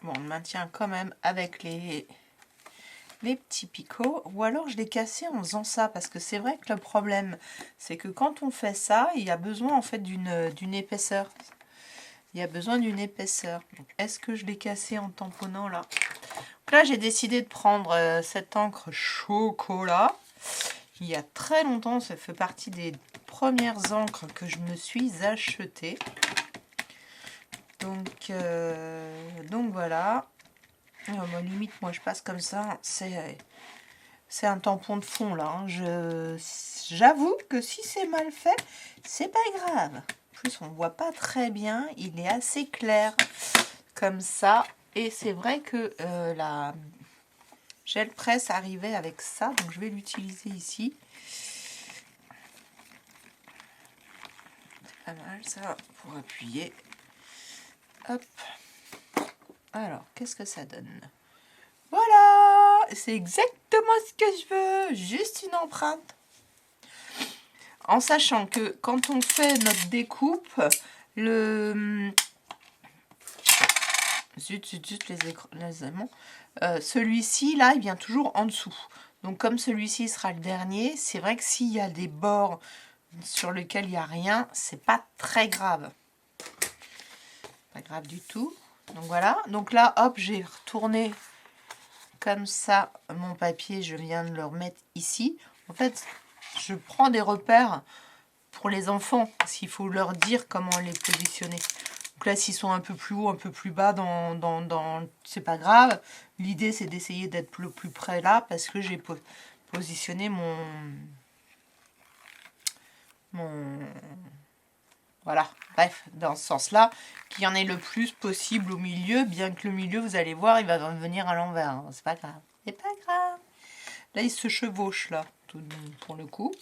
Bon, on le maintient quand même avec les petits picots, ou alors je l'ai cassé en faisant ça, parce que c'est vrai que le problème, c'est que quand on fait ça, il y a besoin en fait d'une épaisseur. Il y a besoin d'une épaisseur. Est-ce que je l'ai cassé en tamponnant là? Donc là, j'ai décidé de prendre cette encre chocolat. Il y a très longtemps, ça fait partie des premières encres que je me suis achetées. Donc voilà. Bon, limite, moi je passe comme ça. C'est un tampon de fond là. Hein. J'avoue que si c'est mal fait, c'est pas grave. En plus, on voit pas très bien. Il est assez clair comme ça. Et c'est vrai que la gel presse arrivait avec ça. Donc je vais l'utiliser ici. C'est pas mal ça pour appuyer. Hop. Alors, qu'est-ce que ça donne? Voilà! C'est exactement ce que je veux. Juste une empreinte. En sachant que quand on fait notre découpe, zut, les aimants. Celui-ci, là, il vient toujours en dessous. Donc, comme celui-ci sera le dernier, c'est vrai que s'il y a des bords sur lesquels il n'y a rien, c'est pas très grave. Pas grave du tout. Donc, voilà. Donc là, hop, j'ai retourné comme ça mon papier. Je viens de le remettre ici. En fait, je prends des repères pour les enfants, parce qu'il faut leur dire comment les positionner. Donc là, s'ils sont un peu plus haut, un peu plus bas, c'est pas grave. L'idée, c'est d'essayer d'être le plus près là, parce que j'ai positionné mon... Voilà, bref, dans ce sens-là, qu'il y en ait le plus possible au milieu, bien que le milieu, vous allez voir, il va venir à l'envers. Hein. C'est pas grave. C'est pas grave. Là, il se chevauche, là, tout, pour le coup.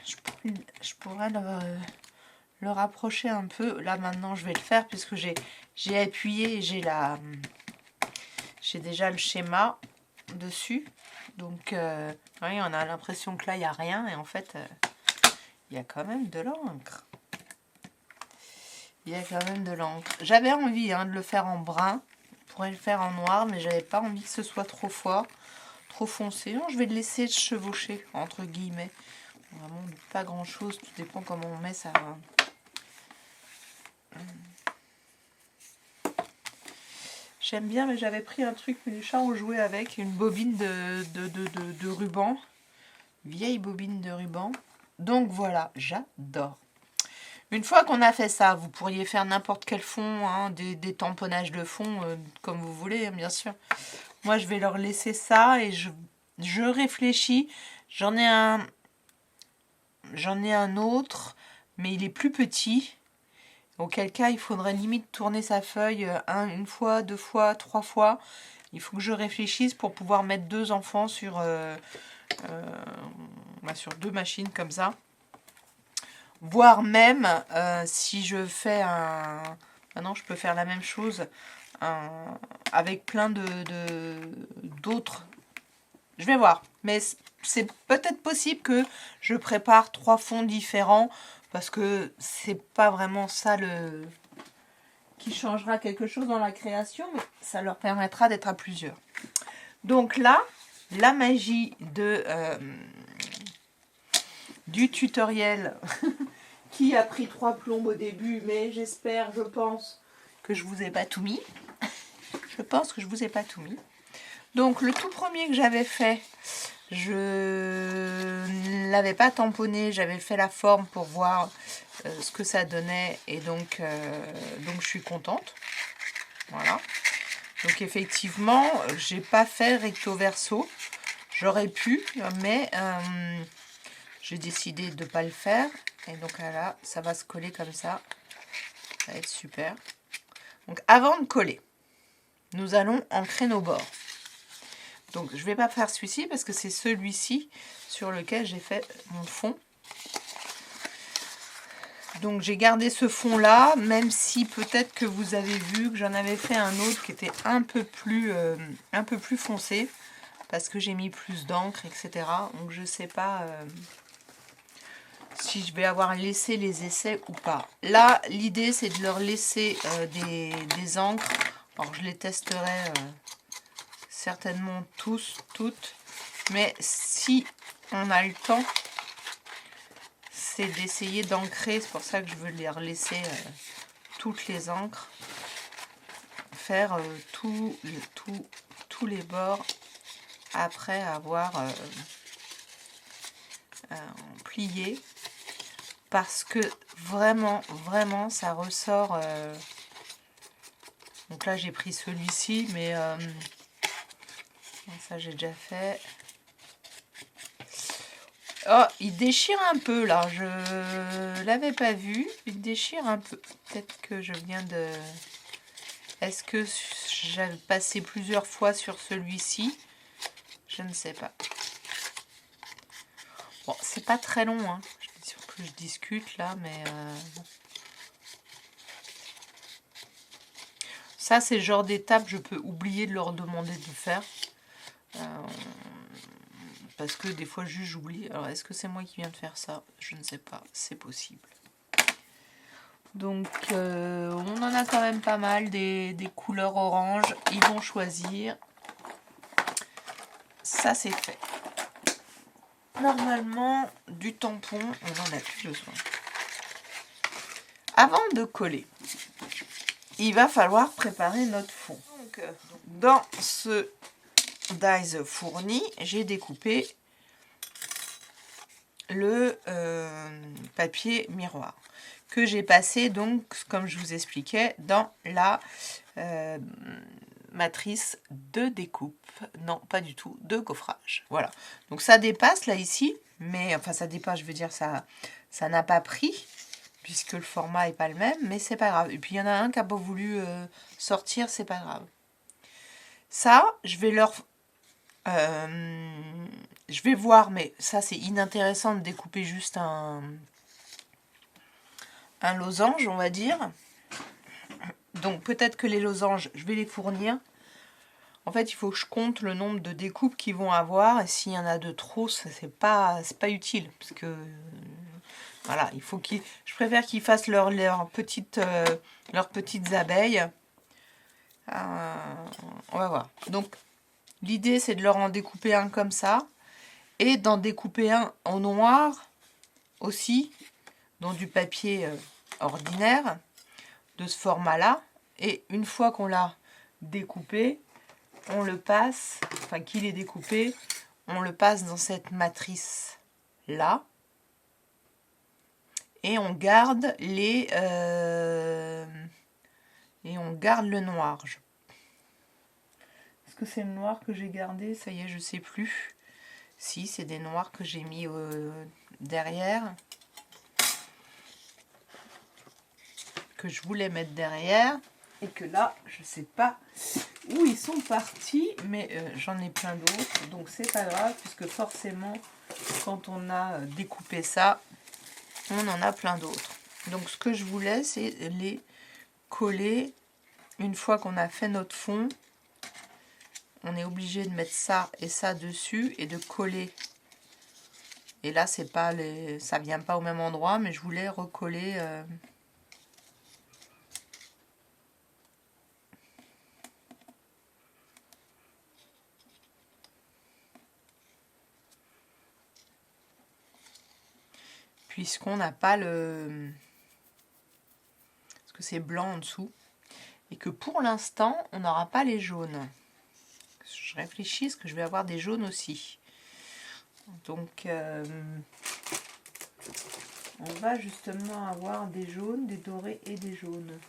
je pourrais le rapprocher un peu. Là maintenant je vais le faire puisque j'ai appuyé et j'ai déjà le schéma dessus. Donc oui, on a l'impression que là il n'y a rien et en fait il y a quand même de l'encre. Il y a quand même de l'encre. J'avais envie de le faire en brun. Je pourrais le faire en noir, mais j'avais pas envie que ce soit trop fort, trop foncé. Non, je vais le laisser chevaucher, entre guillemets. Vraiment pas grand chose, tout dépend comment on met ça. J'aime bien, mais j'avais pris un truc, mais les chats ont joué avec, une bobine de ruban. Vieille bobine de ruban. Donc voilà, j'adore. Une fois qu'on a fait ça, vous pourriez faire n'importe quel fond, hein, des tamponnages de fond, comme vous voulez, bien sûr. Moi, je vais leur laisser ça et je réfléchis. J'en ai un autre, mais il est plus petit. Auquel cas, il faudrait limite tourner sa feuille une fois, 2 fois, 3 fois. Il faut que je réfléchisse pour pouvoir mettre 2 enfants sur 2 machines comme ça. Voire même, si je fais un... Maintenant, je peux faire la même chose avec plein d'autres. Je vais voir. Mais c'est peut-être possible que je prépare 3 fonds différents parce que c'est pas vraiment ça qui changera quelque chose dans la création, mais ça leur permettra d'être à plusieurs. Donc là, la magie du tutoriel qui a pris 3 plombes au début, mais je pense que je vous ai pas tout mis. Je pense que je vous ai pas tout mis. Donc le tout premier que j'avais fait, je ne l'avais pas tamponné, j'avais fait la forme pour voir ce que ça donnait et donc je suis contente. Voilà. Donc effectivement, j'ai pas fait recto verso. J'aurais pu, mais j'ai décidé de ne pas le faire. Et donc là, ça va se coller comme ça. Ça va être super. Donc avant de coller, nous allons ancrer nos bords. Donc je ne vais pas faire celui-ci parce que c'est celui-ci sur lequel j'ai fait mon fond. Donc j'ai gardé ce fond là, même si peut-être que vous avez vu que j'en avais fait un autre qui était un peu plus foncé. Parce que j'ai mis plus d'encre, etc. Donc je ne sais pas si je vais avoir laissé les essais ou pas. Là, l'idée c'est de leur laisser des encres. Alors je les testerai certainement toutes. Mais si on a le temps, c'est d'essayer d'ancrer. C'est pour ça que je veux leur laisser toutes les encres. Faire tous les bords après avoir plié. Parce que vraiment ça ressort. Donc là j'ai pris celui-ci, mais ça j'ai déjà fait. Oh, il déchire un peu là, je l'avais pas vu, il déchire un peu. Peut-être que je viens de... Est-ce que j'avais passé plusieurs fois sur celui-ci? Je ne sais pas. Bon, c'est pas très long, hein. Je discute là, mais ça c'est le genre d'étape je peux oublier de leur demander de le faire parce que des fois juste j'oublie. Alors est-ce que c'est moi qui viens de faire ça? Je ne sais pas, c'est possible. Donc on en a quand même pas mal des couleurs orange. Ils vont choisir. Ça c'est fait. Normalement du tampon on n'en a plus besoin. Avant de coller, il va falloir préparer notre fond. Donc, dans ce dies fourni, j'ai découpé le papier miroir que j'ai passé, donc, comme je vous expliquais, dans la matrice de découpe. Non, pas du tout, de gaufrage. Voilà. Donc, ça dépasse, là, ici, mais, enfin, ça dépasse, je veux dire, ça n'a pas pris, puisque le format n'est pas le même, mais c'est pas grave. Et puis il y en a un qui n'a pas voulu sortir, c'est pas grave. Ça, je vais leur Je vais voir, mais ça c'est inintéressant de découper juste un losange, on va dire. Donc peut-être que les losanges, je vais les fournir. En fait, il faut que je compte le nombre de découpes qu'ils vont avoir. Et s'il y en a de trop, c'est pas utile. Parce que voilà, il faut qu'ils. Je préfère qu'ils fassent leurs petites abeilles. On va voir. Donc l'idée c'est de leur en découper un comme ça. Et d'en découper un en noir aussi. Dans du papier ordinaire. De ce format-là. Et une fois qu'on l'a découpé, on le passe, enfin qu'il est découpé, on le passe dans cette matrice là et on garde et on garde le noir. Est-ce que c'est le noir que j'ai gardé? Ça y est, je sais plus. Si, c'est des noirs que j'ai mis derrière, que je voulais mettre derrière et que là, je sais pas où ils sont partis, mais j'en ai plein d'autres, donc c'est pas grave, puisque forcément, quand on a découpé ça, on en a plein d'autres. Donc ce que je voulais, c'est les coller. Une fois qu'on a fait notre fond, on est obligé de mettre ça et ça dessus et de coller. Et là, c'est pas ça vient pas au même endroit, mais je voulais recoller. Puisqu'on n'a pas parce que c'est blanc en dessous. Et que pour l'instant, on n'aura pas les jaunes. Je réfléchis, est-ce que je vais avoir des jaunes aussi? Donc, on va justement avoir des jaunes, des dorés et des jaunes.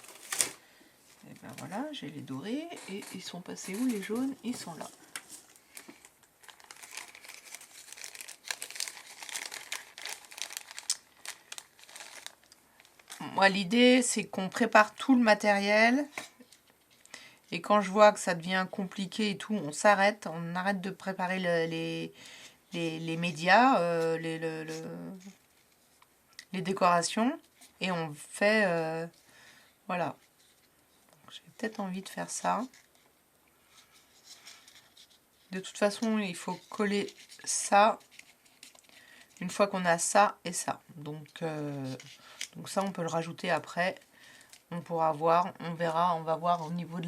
Et ben voilà, j'ai les dorés. Et ils sont passés où les jaunes? Ils sont là. Moi, l'idée, c'est qu'on prépare tout le matériel. Et quand je vois que ça devient compliqué et tout, on s'arrête. On arrête de préparer les médias, les décorations. Et on fait... voilà. J'ai peut-être envie de faire ça. De toute façon, il faut coller ça une fois qu'on a ça et ça. Donc ça, on peut le rajouter après. On pourra voir, on verra, on va voir au niveau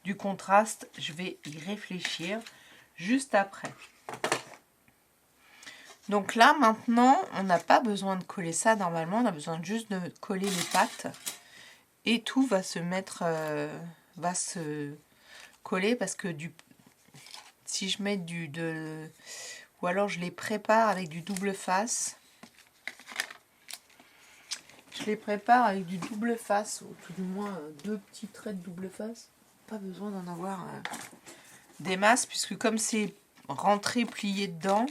du contraste. Je vais y réfléchir juste après. Donc là, maintenant, on n'a pas besoin de coller ça normalement. On a besoin juste de coller les pattes. Et tout va se mettre, va se coller parce que si je mets ou alors je les prépare avec du double face. Je les prépare avec du double face, ou tout du moins 2 petits traits de double face. Pas besoin d'en avoir des masses, puisque comme c'est rentré, plié dedans,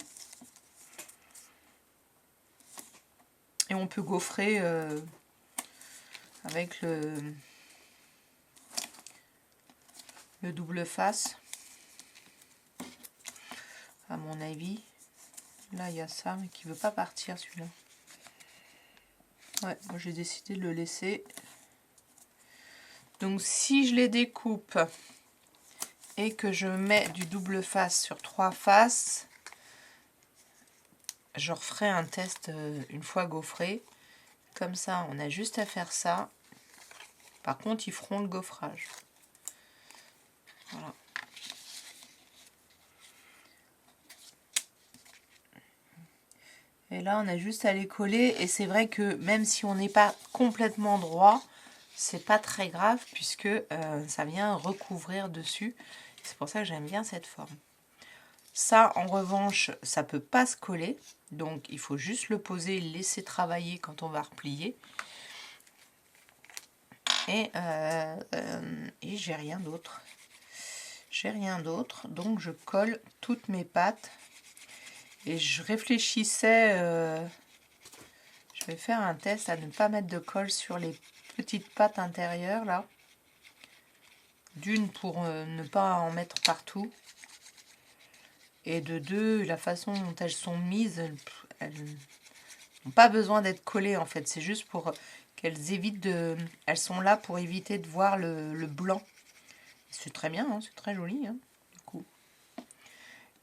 et on peut gaufrer avec le double face, à mon avis. Là, il y a ça, mais qui veut pas partir, celui-là. Ouais, moi j'ai décidé de le laisser. Donc si je les découpe et que je mets du double face sur 3 faces, je referai un test une fois gaufré. Comme ça, on a juste à faire ça. Par contre, ils feront le gaufrage. Voilà. Et là, on a juste à les coller. Et c'est vrai que même si on n'est pas complètement droit, c'est pas très grave puisque ça vient recouvrir dessus. C'est pour ça que j'aime bien cette forme. Ça, en revanche, ça peut pas se coller. Donc, il faut juste le poser et le laisser travailler quand on va replier. Et j'ai rien d'autre. J'ai rien d'autre. Donc, je colle toutes mes pattes. Et je réfléchissais... je vais faire un test à ne pas mettre de colle sur les petites pattes intérieures, là. D'une, pour ne pas en mettre partout. Et de deux, la façon dont elles sont mises, elles n'ont pas besoin d'être collées en fait. C'est juste pour qu'elles évitent de... Elles sont là pour éviter de voir le blanc. C'est très bien, hein, c'est très joli, hein, du coup.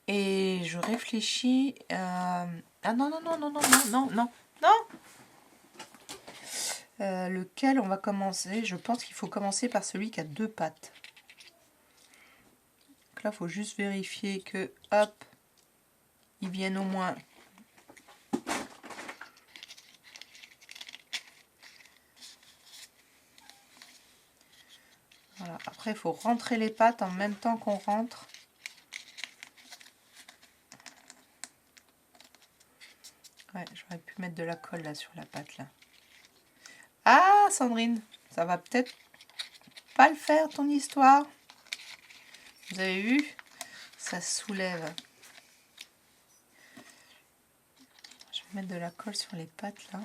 Et je réfléchis à... Ah non, non, non, non, non, non, non, non, non. Lequel on va commencer? Je pense qu'il faut commencer par celui qui a 2 pattes. Donc là, il faut juste vérifier que, hop, ils viennent au moins... Voilà. Après, il faut rentrer les pattes en même temps qu'on rentre. Ouais, j'aurais pu mettre de la colle là sur la patte là. Ah, Sandrine, ça va peut-être pas le faire ton histoire. Vous avez vu? Ça soulève. Je vais mettre de la colle sur les pattes là.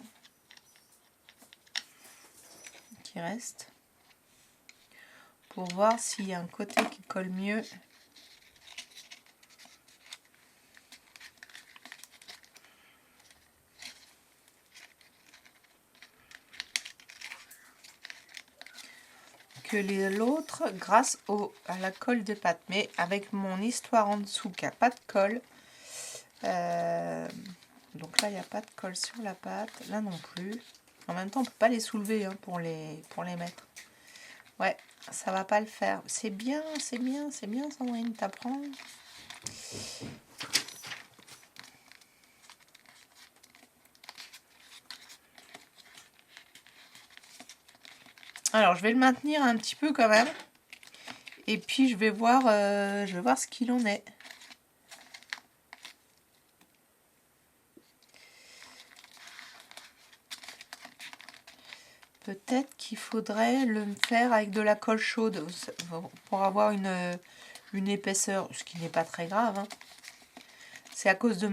Qui reste. Pour voir s'il y a un côté qui colle mieux. Que l'autre grâce à la colle des pattes. Mais avec mon histoire en dessous qui n'a pas de colle. Donc là, il n'y a pas de colle sur la pâte. Là non plus. En même temps, on ne peut pas les soulever hein, pour les mettre. Ouais, ça va pas le faire. C'est bien, Sandrine, t'apprends. Alors, je vais le maintenir un petit peu quand même. Et puis, je vais voir ce qu'il en est. Peut-être qu'il faudrait le faire avec de la colle chaude pour avoir une épaisseur, ce qui n'est pas très grave. Hein. C'est à cause de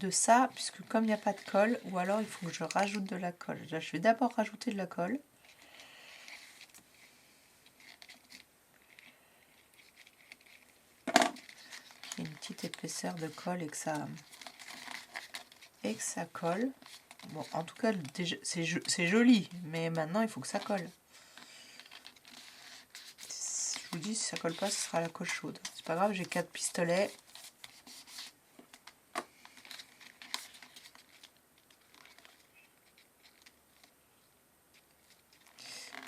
de ça, puisque comme il n'y a pas de colle, ou alors il faut que je rajoute de la colle. Je vais d'abord rajouter de la colle. Une petite épaisseur de colle et que ça colle. Bon, en tout cas, c'est joli, mais maintenant il faut que ça colle. Je vous dis, si ça colle pas, ce sera la colle chaude. C'est pas grave, j'ai 4 pistolets.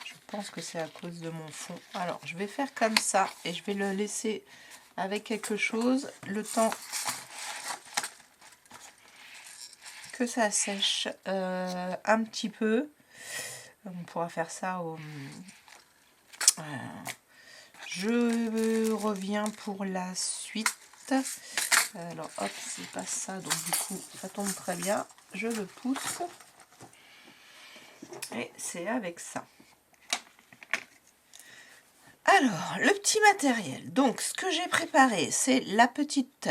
Je pense que c'est à cause de mon fond. Alors, je vais faire comme ça et je vais le laisser avec quelque chose le temps que ça sèche un petit peu. On pourra faire ça au... je reviens pour la suite. Alors hop, c'est pas ça, donc du coup ça tombe très bien. Je le pousse. Et c'est avec ça. Alors, le petit matériel. Donc, ce que j'ai préparé, c'est la petite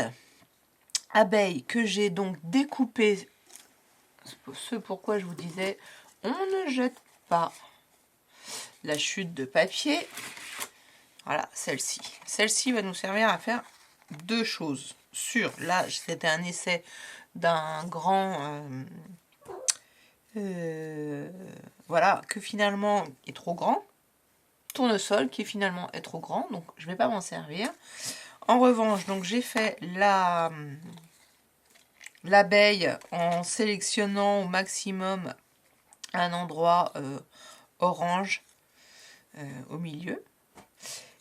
abeille que j'ai donc découpée. Ce pourquoi je vous disais, on ne jette pas la chute de papier. Voilà, celle-ci. Celle-ci va nous servir à faire 2 choses. Là, c'était un essai d'un grand... voilà, que finalement est trop grand. Tournesol qui finalement est trop grand, donc je ne vais pas m'en servir. En revanche, donc j'ai fait l'abeille en sélectionnant au maximum un endroit orange au milieu.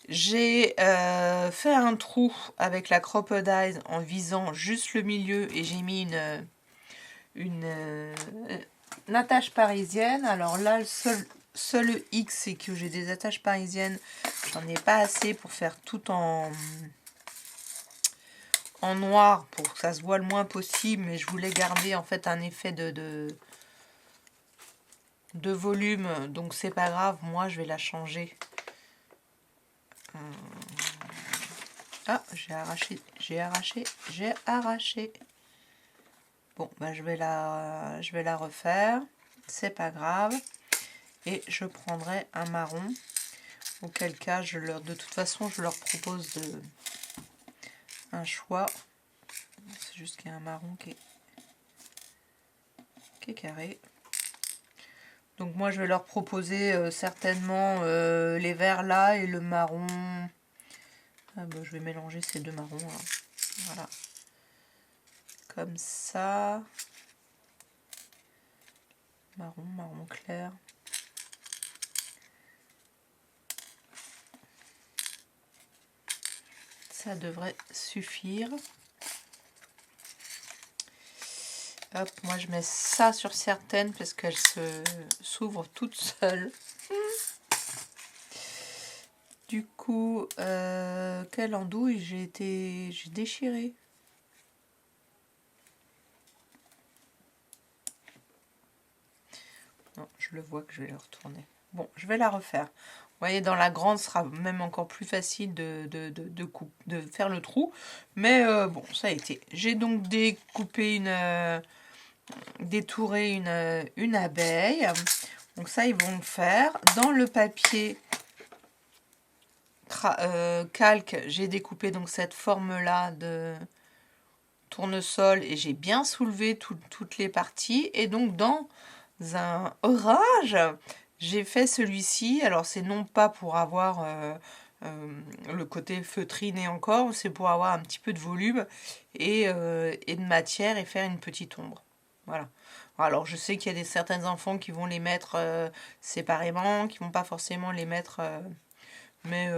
J'ai fait un trou avec la Crocodile en visant juste le milieu et j'ai mis une attache parisienne. Alors là, le seul X, c'est que j'ai des attaches parisiennes. J'en ai pas assez pour faire tout en noir pour que ça se voit le moins possible. Mais je voulais garder en fait un effet de volume. Donc c'est pas grave. Moi, je vais la changer. Ah, j'ai arraché. Bon, bah, je vais la refaire. c'est pas grave. Et je prendrai un marron, auquel cas, de toute façon, je leur propose un choix. C'est juste qu'il y a un marron qui est carré. Donc moi, je vais leur proposer certainement les verts là et le marron. Ah bah, je vais mélanger ces deux marrons. Là. Voilà. Comme ça. Marron clair. Ça devrait suffire. Hop, moi je mets ça sur certaines parce qu'elles s'ouvrent toutes seules. Du coup, quelle andouille j'ai déchiré. Non, je le vois que je vais le retourner. Bon, je vais la refaire. Vous voyez, dans la grande, ce sera même encore plus facile de faire le trou. Mais bon, ça a été. J'ai donc détouré une abeille. Donc ça, ils vont le faire. Dans le papier calque, j'ai découpé donc cette forme-là de tournesol et j'ai bien soulevé toutes les parties. Et donc dans un orage, j'ai fait celui-ci. Alors c'est non pas pour avoir le côté feutriné encore, c'est pour avoir un petit peu de volume et de matière et faire une petite ombre. Voilà. Alors je sais qu'il y a certains enfants qui vont les mettre séparément, qui vont pas forcément les mettre... mais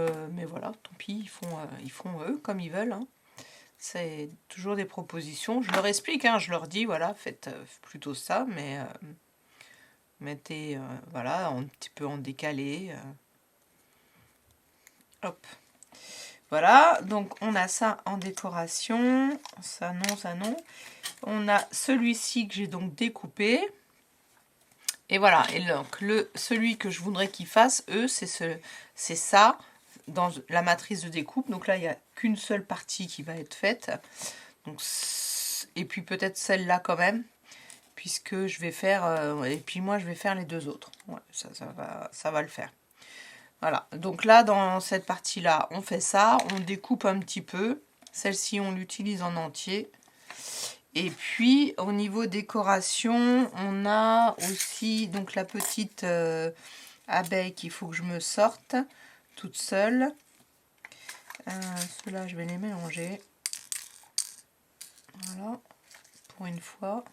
voilà, tant pis, ils font eux comme ils veulent. Hein. C'est toujours des propositions. Je leur explique, hein, je leur dis, voilà, faites plutôt ça, mais mettez, voilà, un petit peu en décalé. Hop. Voilà, donc on a ça en décoration. Ça non, ça non. On a celui-ci que j'ai donc découpé. Et voilà, et donc celui que je voudrais qu'ils fassent, eux, c'est ça, dans la matrice de découpe. Donc là, il n'y a qu'une seule partie qui va être faite. Donc, et puis peut-être celle-là quand même, puisque je vais faire... et puis moi, je vais faire les deux autres. Ouais, ça va le faire. Voilà, donc là, dans cette partie-là, on fait ça. On découpe un petit peu. Celle-ci, on l'utilise en entier. Et puis, au niveau décoration, on a aussi donc la petite abeille qu'il faut que je me sorte toute seule. Ceux-là, je vais les mélanger. Voilà, pour une fois.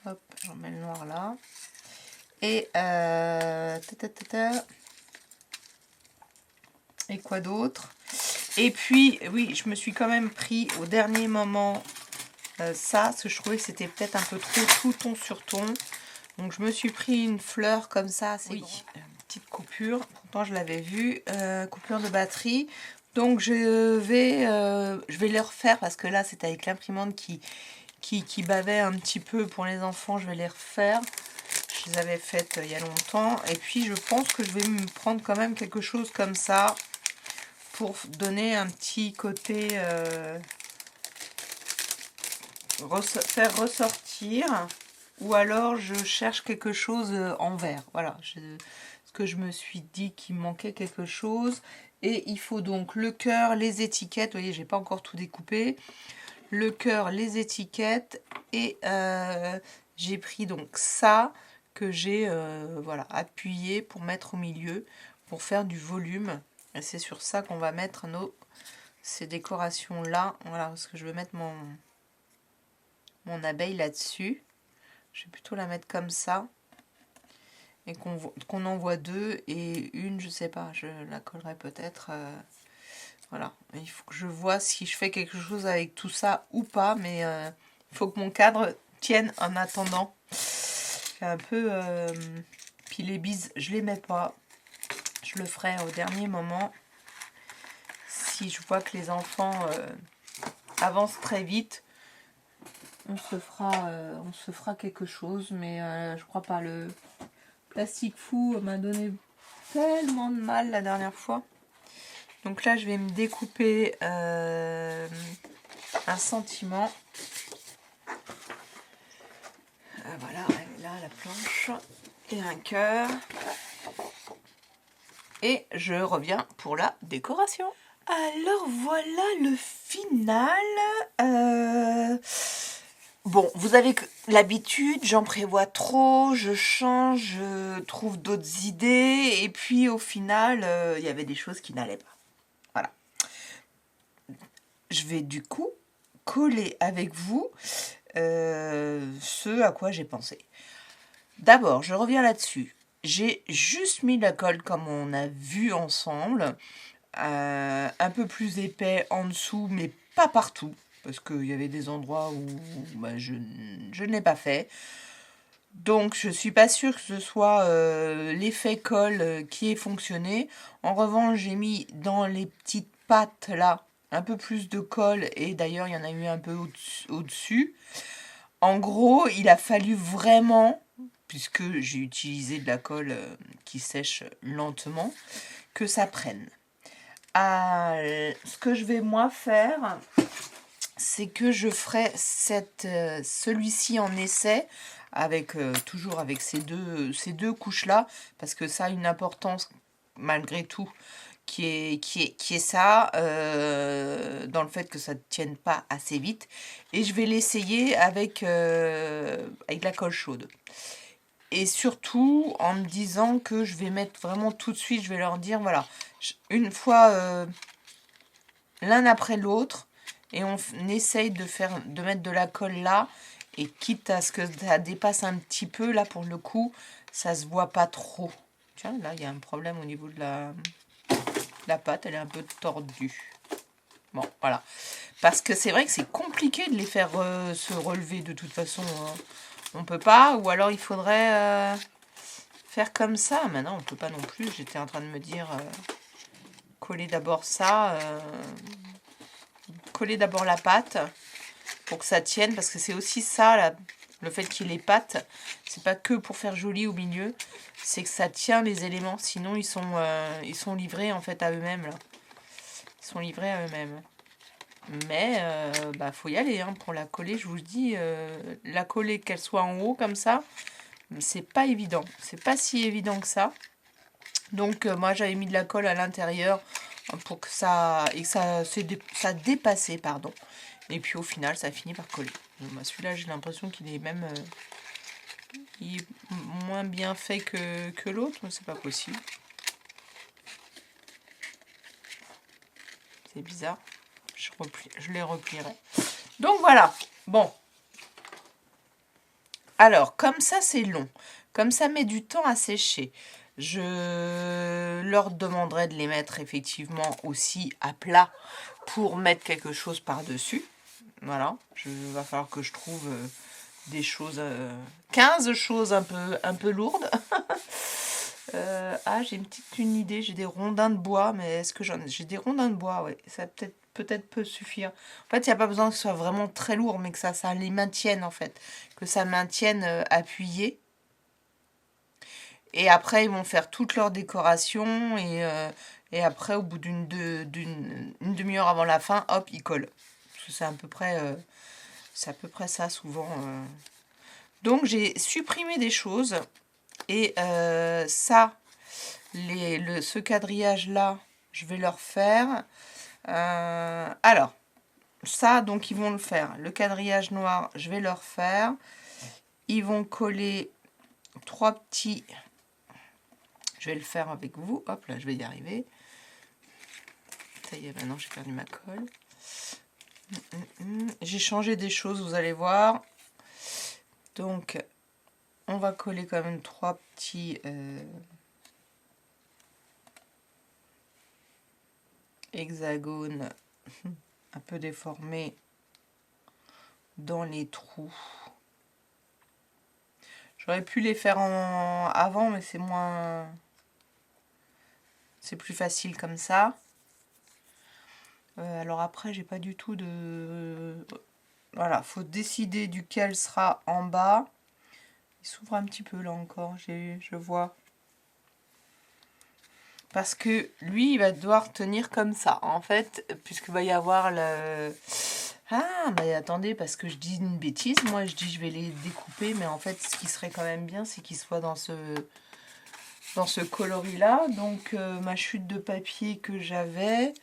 Hop, j'en mets le noir là. Et, et quoi d'autre? Et puis, oui, je me suis quand même pris au dernier moment... ça, parce que je trouvais que c'était peut-être un peu trop tout ton sur ton. Donc je me suis pris une fleur comme ça, c'est oui, une petite coupure. Pourtant je l'avais vue, coupure de batterie. Donc je vais les refaire parce que là c'était avec l'imprimante qui bavait un petit peu pour les enfants. Je vais les refaire. Je les avais faites il y a longtemps. Et puis je pense que je vais me prendre quand même quelque chose comme ça pour donner un petit côté... faire ressortir, ou alors je cherche quelque chose en vert. Voilà, ce que je me suis dit qu'il manquait quelque chose. Et il faut donc le cœur, les étiquettes. Vous voyez, j'ai pas encore tout découpé. Le cœur, les étiquettes. Et j'ai pris donc ça que j'ai voilà, appuyé pour mettre au milieu, pour faire du volume. Et c'est sur ça qu'on va mettre ces décorations là. Voilà, parce que je veux mettre mon abeille là-dessus. Je vais plutôt la mettre comme ça. Et qu'on en voit deux. Et une, je sais pas, je la collerai peut-être. Voilà. Il faut que je vois si je fais quelque chose avec tout ça ou pas. Mais il faut que mon cadre tienne en attendant. C'est un peu... puis les bises, je les mets pas. Je le ferai au dernier moment. Si je vois que les enfants avancent très vite, on se fera quelque chose, mais je crois pas. Le plastique fou m'a donné tellement de mal la dernière fois. Donc là, je vais me découper un sentiment. Voilà, là la planche et un cœur. Et je reviens pour la décoration. Alors voilà le final. Bon, vous avez l'habitude, j'en prévois trop, je change, je trouve d'autres idées. Et puis au final, il y avait des choses qui n'allaient pas. Voilà. Je vais du coup coller avec vous ce à quoi j'ai pensé. D'abord, je reviens là-dessus. J'ai juste mis la colle comme on a vu ensemble. Un peu plus épais en dessous, mais pas partout. Parce qu'il y avait des endroits où bah, je ne l'ai pas fait. Donc, je ne suis pas sûre que ce soit l'effet colle qui ait fonctionné. En revanche, j'ai mis dans les petites pattes là un peu plus de colle. Et d'ailleurs, il y en a eu un peu au-dessus. En gros, il a fallu vraiment, puisque j'ai utilisé de la colle qui sèche lentement, que ça prenne. Ce que je vais moi faire, c'est que je ferai celui-ci en essai, avec toujours avec ces deux couches-là, parce que ça a une importance malgré tout, qui est ça, dans le fait que ça ne tienne pas assez vite. Et je vais l'essayer avec la colle chaude. Et surtout en me disant que je vais mettre vraiment tout de suite, je vais leur dire, voilà, une fois l'un après l'autre, et on essaye de mettre de la colle là, et quitte à ce que ça dépasse un petit peu, là pour le coup, ça se voit pas trop. Tiens, là il y a un problème au niveau de la pâte, elle est un peu tordue. Bon, voilà. Parce que c'est vrai que c'est compliqué de les faire se relever de toute façon. Hein. On peut pas, ou alors il faudrait faire comme ça. Maintenant, on peut pas non plus. J'étais en train de me dire, coller d'abord ça, coller d'abord la pâte pour que ça tienne, parce que c'est aussi ça, le fait qu'il y ait les pattes, c'est pas que pour faire joli au milieu, c'est que ça tient les éléments, sinon ils sont livrés en fait à eux-mêmes là. Ils sont livrés à eux-mêmes. Mais bah faut y aller hein, pour la coller, je vous dis, la coller qu'elle soit en haut comme ça, c'est pas évident, c'est pas si évident que ça. Donc moi j'avais mis de la colle à l'intérieur pour que ça dépassait, pardon. Et puis au final ça finit par coller. Bon, celui-là j'ai l'impression qu'il est même il est moins bien fait que l'autre, mais c'est pas possible. C'est bizarre. Je les replierai. Donc voilà. Bon. Alors, comme ça c'est long. Comme ça met du temps à sécher. Je leur demanderai de les mettre effectivement aussi à plat pour mettre quelque chose par-dessus. Voilà. Il va falloir que je trouve des choses... 15 choses un peu lourdes. J'ai une idée, j'ai des rondins de bois, mais est-ce que j'ai des rondins de bois, ouais, ça peut-être peut suffire. En fait, il n'y a pas besoin que ce soit vraiment très lourd, mais que ça les maintienne en fait, que ça maintienne appuyé. Et après, ils vont faire toute leur décoration et après, au bout d'une demi-heure avant la fin, hop, ils collent. C'est à peu près ça souvent. Donc, j'ai supprimé des choses. Et ça, ce quadrillage-là, je vais leur faire. Alors, ça, donc, ils vont le faire. Le quadrillage noir, je vais leur faire. Ils vont coller 3 petits... Je vais le faire avec vous. Hop, là, je vais y arriver. Ça y est, maintenant, j'ai perdu ma colle. J'ai changé des choses, vous allez voir. Donc, on va coller quand même 3 petits... hexagone un peu déformé dans les trous. J'aurais pu les faire avant, mais c'est plus facile comme ça. Alors après, j'ai pas du tout de... Voilà, faut décider duquel sera en bas. Il s'ouvre un petit peu là encore, je vois. Parce que lui, il va devoir tenir comme ça, en fait, puisqu'il va y avoir Ah, mais attendez, parce que je dis une bêtise. Moi, je dis je vais les découper, mais en fait, ce qui serait quand même bien, c'est qu'ils soient dans ce coloris-là. Donc, ma chute de papier que j'avais...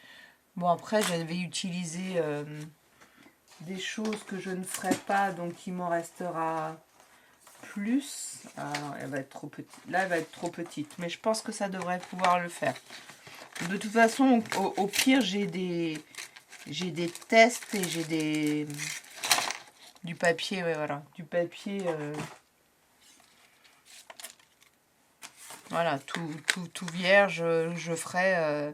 Bon, après, j'avais utilisé des choses que je ne ferai pas, donc il m'en restera plus. Ah non, elle va être trop petite. Là, elle va être trop petite, mais je pense que ça devrait pouvoir le faire. De toute façon, au pire, j'ai des tests et j'ai du papier, ouais, voilà, du papier, voilà, tout vierge. Je ferai.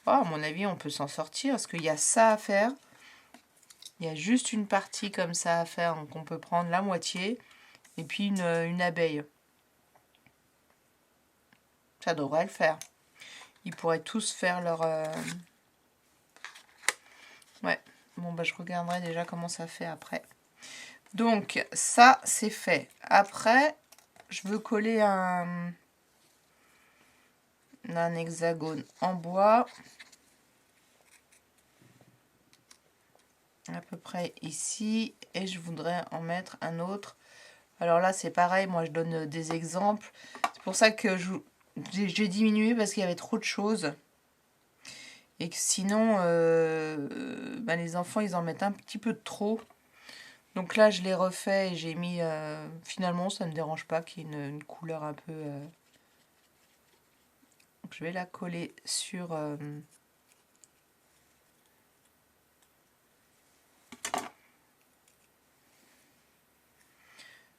Oh, à mon avis, on peut s'en sortir parce qu'il y a ça à faire. Il y a juste une partie comme ça à faire, donc on peut prendre la moitié et puis une abeille. Ça devrait le faire. Ils pourraient tous faire leur... Ouais, bon, bah, je regarderai déjà comment ça fait après. Donc, ça, c'est fait. Après, je veux coller un hexagone en bois. À peu près ici. Et je voudrais en mettre un autre. Alors là, c'est pareil. Moi, je donne des exemples. C'est pour ça que j'ai diminué parce qu'il y avait trop de choses. Et que sinon, bah, les enfants, ils en mettent un petit peu de trop. Donc là, je l'ai refait et j'ai mis... finalement, ça ne me dérange pas qu'il y ait une couleur un peu... Donc je vais la coller sur...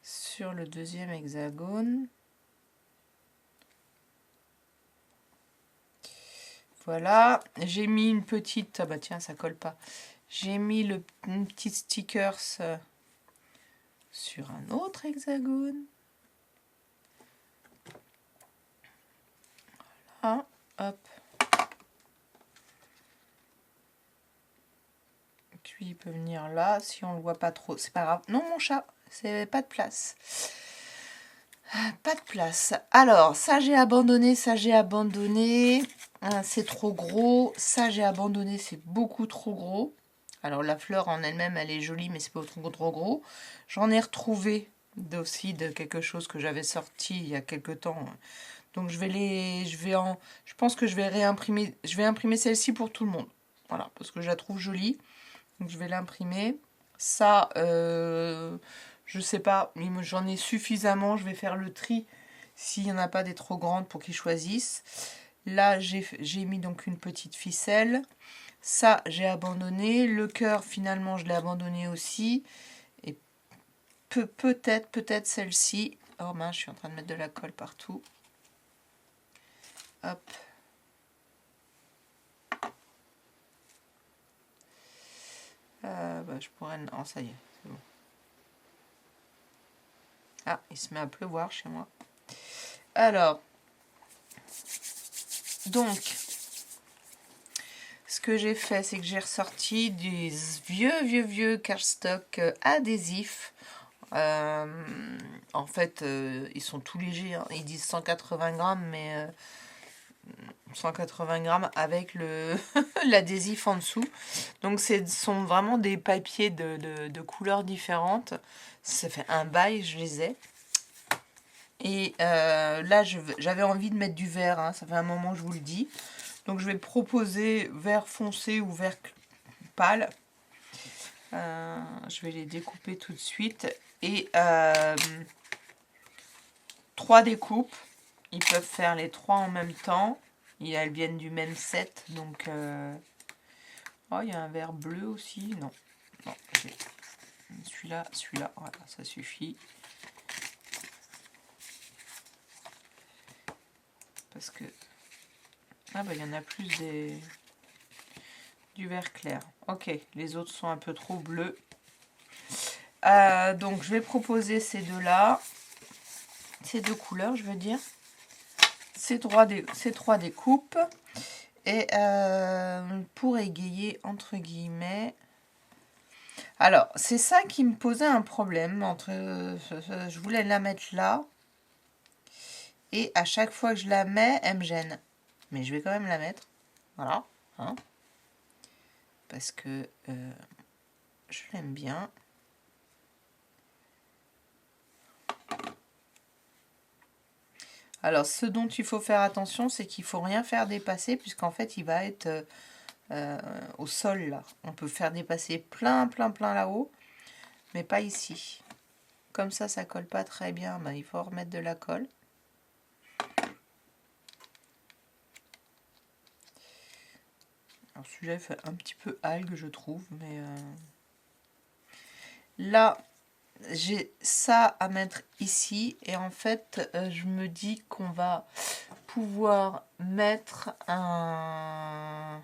sur le deuxième hexagone. Voilà. J'ai mis une petite... Ah bah tiens, ça colle pas. J'ai mis une petite stickers sur un autre hexagone. Voilà. Hop. Puis il peut venir là, si on le voit pas trop. C'est pas grave. Non, mon chat, c'est pas de place. Pas de place. Alors, ça j'ai abandonné, ça j'ai abandonné. C'est trop gros. Ça j'ai abandonné, c'est beaucoup trop gros. Alors la fleur en elle-même, elle est jolie, mais c'est pas trop gros. J'en ai retrouvé aussi de quelque chose que j'avais sorti il y a quelque temps. Donc je pense que je vais réimprimer. Je vais imprimer celle-ci pour tout le monde. Voilà, parce que je la trouve jolie. Donc je vais l'imprimer. Ça, je sais pas, j'en ai suffisamment. Je vais faire le tri s'il n'y en a pas des trop grandes pour qu'ils choisissent. Là, j'ai mis donc une petite ficelle. Ça, j'ai abandonné. Le cœur, finalement, je l'ai abandonné aussi. Et peut-être celle-ci. Oh mince, je suis en train de mettre de la colle partout. Hop. Bah, je pourrais... Oh, ça y est, c'est bon. Ah, il se met à pleuvoir chez moi. Alors, donc, ce que j'ai fait, c'est que j'ai ressorti des vieux cardstock adhésifs. En fait, ils sont tout légers. Hein. Ils disent 180 grammes, mais 180 grammes avec l'adhésif en dessous. Donc, ce sont vraiment des papiers de couleurs différentes. Ça fait un bail, je les ai. Et là, j'avais envie de mettre du vert. Hein. Ça fait un moment, je vous le dis. Donc, je vais proposer vert foncé ou vert pâle. Je vais les découper tout de suite. Et 3 découpes. Ils peuvent faire les 3 en même temps. Et elles viennent du même set. Donc, oh, il y a un vert bleu aussi. Non, celui-là. Voilà, ça suffit. Parce que... Ah bah, il y en a plus du vert clair. Ok, les autres sont un peu trop bleus. Donc, je vais proposer ces deux-là. Ces deux couleurs, je veux dire. Ces trois découpes. Et pour égayer, entre guillemets... Alors, c'est ça qui me posait un problème. Je voulais la mettre là. Et à chaque fois que je la mets, elle me gêne. Mais je vais quand même la mettre. Voilà. Hein. Parce que je l'aime bien. Alors, ce dont il faut faire attention, c'est qu'il ne faut rien faire dépasser, puisqu'en fait, il va être au sol, là. On peut faire dépasser plein là-haut, mais pas ici. Comme ça colle pas très bien, ben, il faut remettre de la colle. Alors, celui-là, il fait un petit peu algue, je trouve, mais... Là, j'ai ça à mettre ici, et en fait, je me dis qu'on va pouvoir mettre un...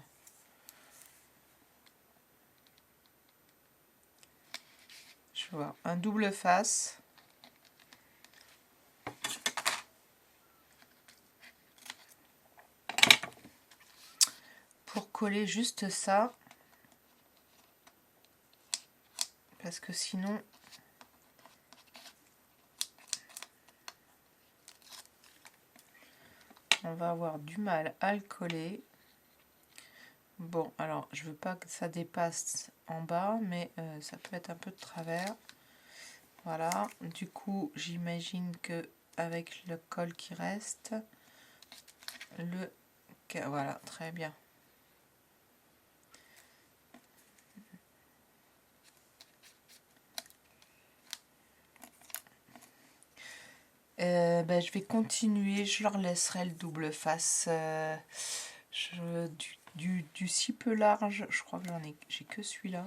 Je vais voir, un double face. Pour coller juste ça. Parce que sinon... on va avoir du mal à le coller. Bon, alors, je veux pas que ça dépasse en bas, mais ça peut être un peu de travers. Voilà. Du coup, j'imagine que avec le col qui reste, voilà, très bien. Ben, je vais continuer, je leur laisserai le double face. Du si peu large, je crois que j'ai que celui-là.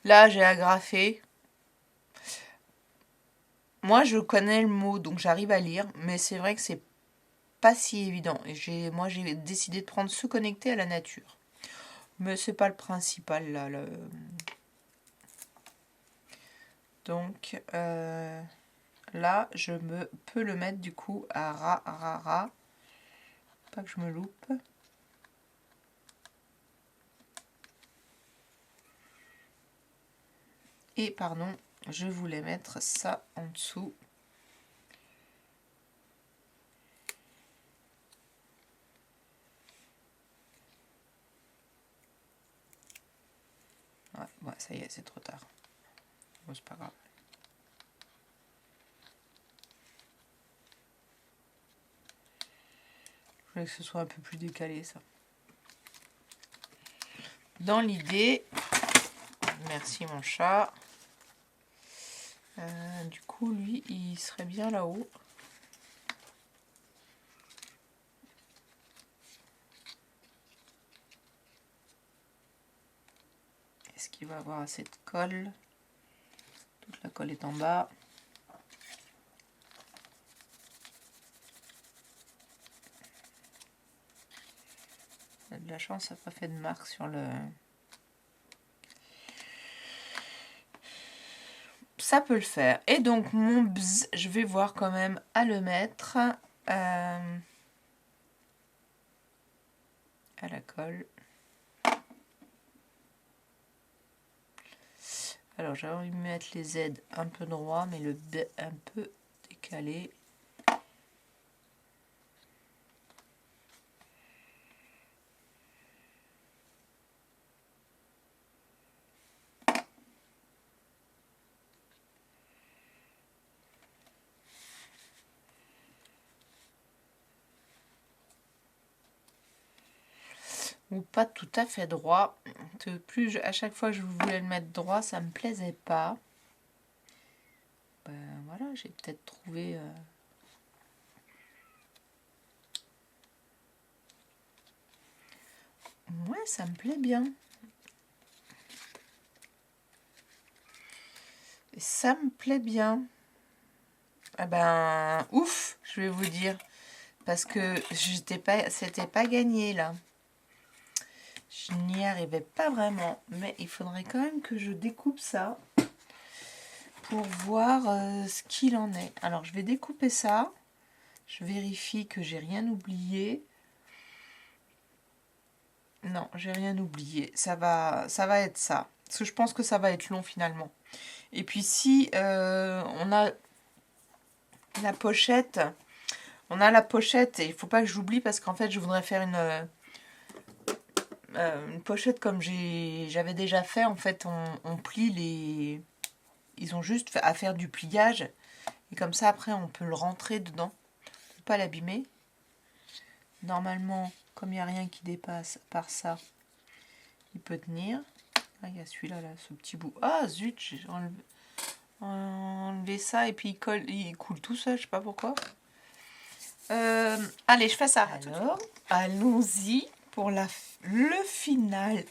Là, j'ai agrafé. Moi, je connais le mot, donc j'arrive à lire, mais c'est vrai que c'est pas si évident. Moi, j'ai décidé de prendre se connecter à la nature. Mais c'est pas le principal, là. Donc, là, je peux le mettre, du coup, à ra. Pas que je me loupe. Et, pardon, je voulais mettre ça en dessous. Ouais, ça y est, c'est trop tard. Bon, c'est pas grave. Je voulais que ce soit un peu plus décalé, ça. Dans l'idée, merci mon chat. Du coup, lui, il serait bien là-haut. Est-ce qu'il va avoir assez de colle? Toute la colle est en bas. Il a de la chance, ça n'a pas fait de marque sur le... Ça peut le faire. Et donc, mon bzz, je vais voir quand même à le mettre à la colle. Alors, j'ai envie de mettre les Z un peu droit, mais le B un peu décalé. Ou pas tout à fait droit. Plus à chaque fois que je voulais le mettre droit, ça me plaisait pas. Ben voilà, j'ai peut-être trouvé... Ouais, ça me plaît bien. Ça me plaît bien. Ah ben, ouf, je vais vous dire. Parce que c'était pas gagné, là. Je n'y arrivais pas vraiment. Mais il faudrait quand même que je découpe ça pour voir ce qu'il en est. Alors, je vais découper ça. Je vérifie que j'ai rien oublié. Non, j'ai rien oublié. Ça va être ça. Parce que je pense que ça va être long, finalement. Et puis, si on a la pochette... On a la pochette et il faut pas que j'oublie parce qu'en fait je voudrais faire une pochette comme j'avais déjà fait. En fait on plie les... Ils ont juste à faire du pliage et comme ça après on peut le rentrer dedans. Faut pas l'abîmer. Normalement comme il n'y a rien qui dépasse par ça, il peut tenir. Ah, il y a celui-là, là, ce petit bout. Ah zut, j'ai enlevé ça et puis il coule tout seul, je sais pas pourquoi. Allez, je fais ça. Alors, allons-y pour le final.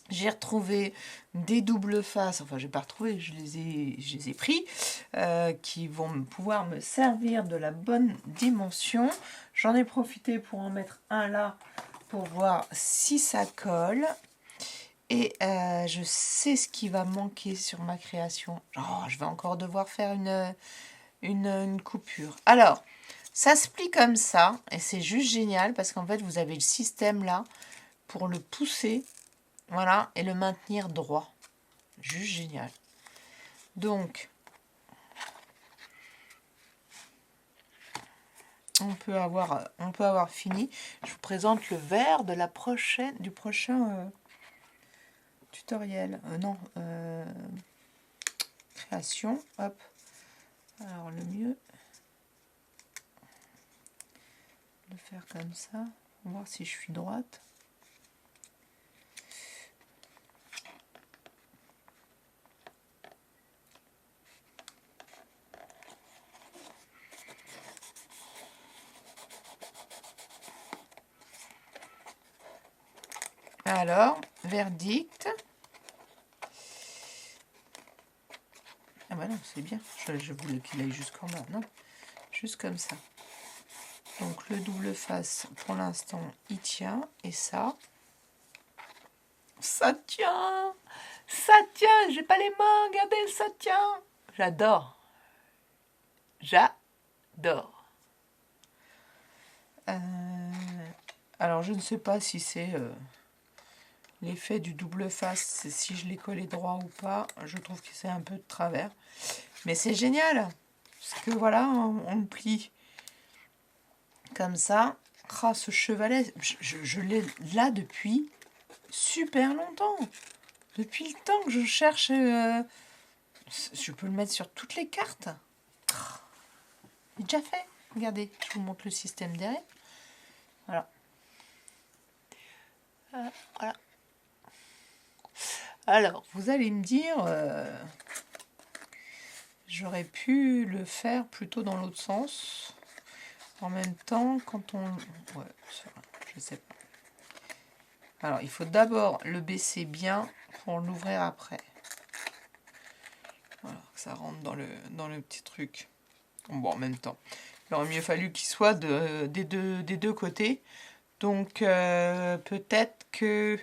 J'ai retrouvé des doubles faces, enfin j'ai pas retrouvé, je les ai pris, qui vont pouvoir me servir de la bonne dimension. J'en ai profité pour en mettre un là, pour voir si ça colle. Et je sais ce qui va manquer sur ma création. Oh, je vais encore devoir faire une coupure. Alors, ça se plie comme ça, et c'est juste génial, parce qu'en fait, vous avez le système là, pour le pousser, voilà, et le maintenir droit. Juste génial. Donc, on peut avoir fini. Je vous présente le verre de du prochain tutoriel. Non, création. Hop. Alors, le mieux, de faire comme ça. On va voir si je suis droite. Alors, verdict. Ah bah non, c'est bien. Je voulais qu'il aille jusqu'en bas. Non, juste comme ça. Donc le double face, pour l'instant, il tient. Et ça tient. Ça tient. J'ai pas les mains. Regardez, ça tient. J'adore. J'adore. Alors, je ne sais pas si c'est... l'effet du double face, si je l'ai collé droit ou pas, je trouve que c'est un peu de travers. Mais c'est génial, parce que voilà, on le plie comme ça. Ah, ce chevalet, je l'ai là depuis super longtemps. Depuis le temps que je cherche, je peux le mettre sur toutes les cartes. C'est déjà fait. Regardez, je vous montre le système derrière. Voilà. Voilà. Alors, vous allez me dire, j'aurais pu le faire plutôt dans l'autre sens. En même temps, quand on... Ouais, je sais pas. Alors, il faut d'abord le baisser bien pour l'ouvrir après. Voilà, que ça rentre dans le petit truc. Bon, en même temps, il aurait mieux fallu qu'il soit des deux côtés. Donc, peut-être que...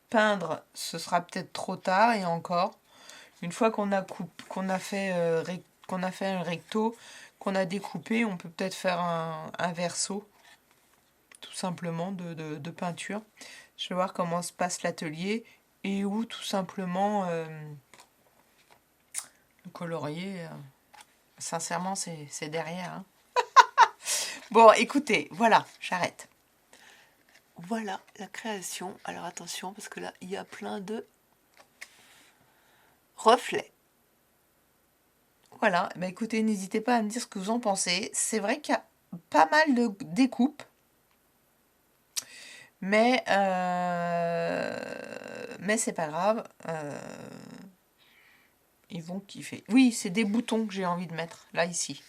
peindre, ce sera peut-être trop tard et encore. Une fois qu'on a fait un recto, qu'on a découpé, on peut peut-être faire un verso, tout simplement, de peinture. Je vais voir comment se passe l'atelier et où tout simplement le colorier, sincèrement, c'est derrière. Hein. Bon, écoutez, voilà, j'arrête. Voilà la création. Alors attention, parce que là, il y a plein de reflets. Voilà, bah écoutez, n'hésitez pas à me dire ce que vous en pensez. C'est vrai qu'il y a pas mal de découpes. Mais c'est pas grave. Ils vont kiffer. Oui, c'est des boutons que j'ai envie de mettre. Là, ici.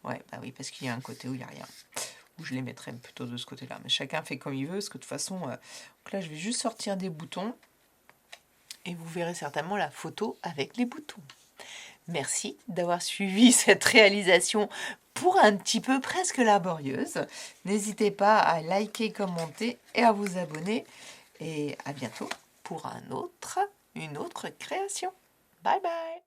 Ouais, bah oui, parce qu'il y a un côté où il n'y a rien. Ou je les mettrais plutôt de ce côté-là. Mais chacun fait comme il veut, parce que de toute façon... donc là, je vais juste sortir des boutons. Et vous verrez certainement la photo avec les boutons. Merci d'avoir suivi cette réalisation pour un petit peu presque laborieuse. N'hésitez pas à liker, commenter et à vous abonner. Et à bientôt pour une autre création. Bye bye!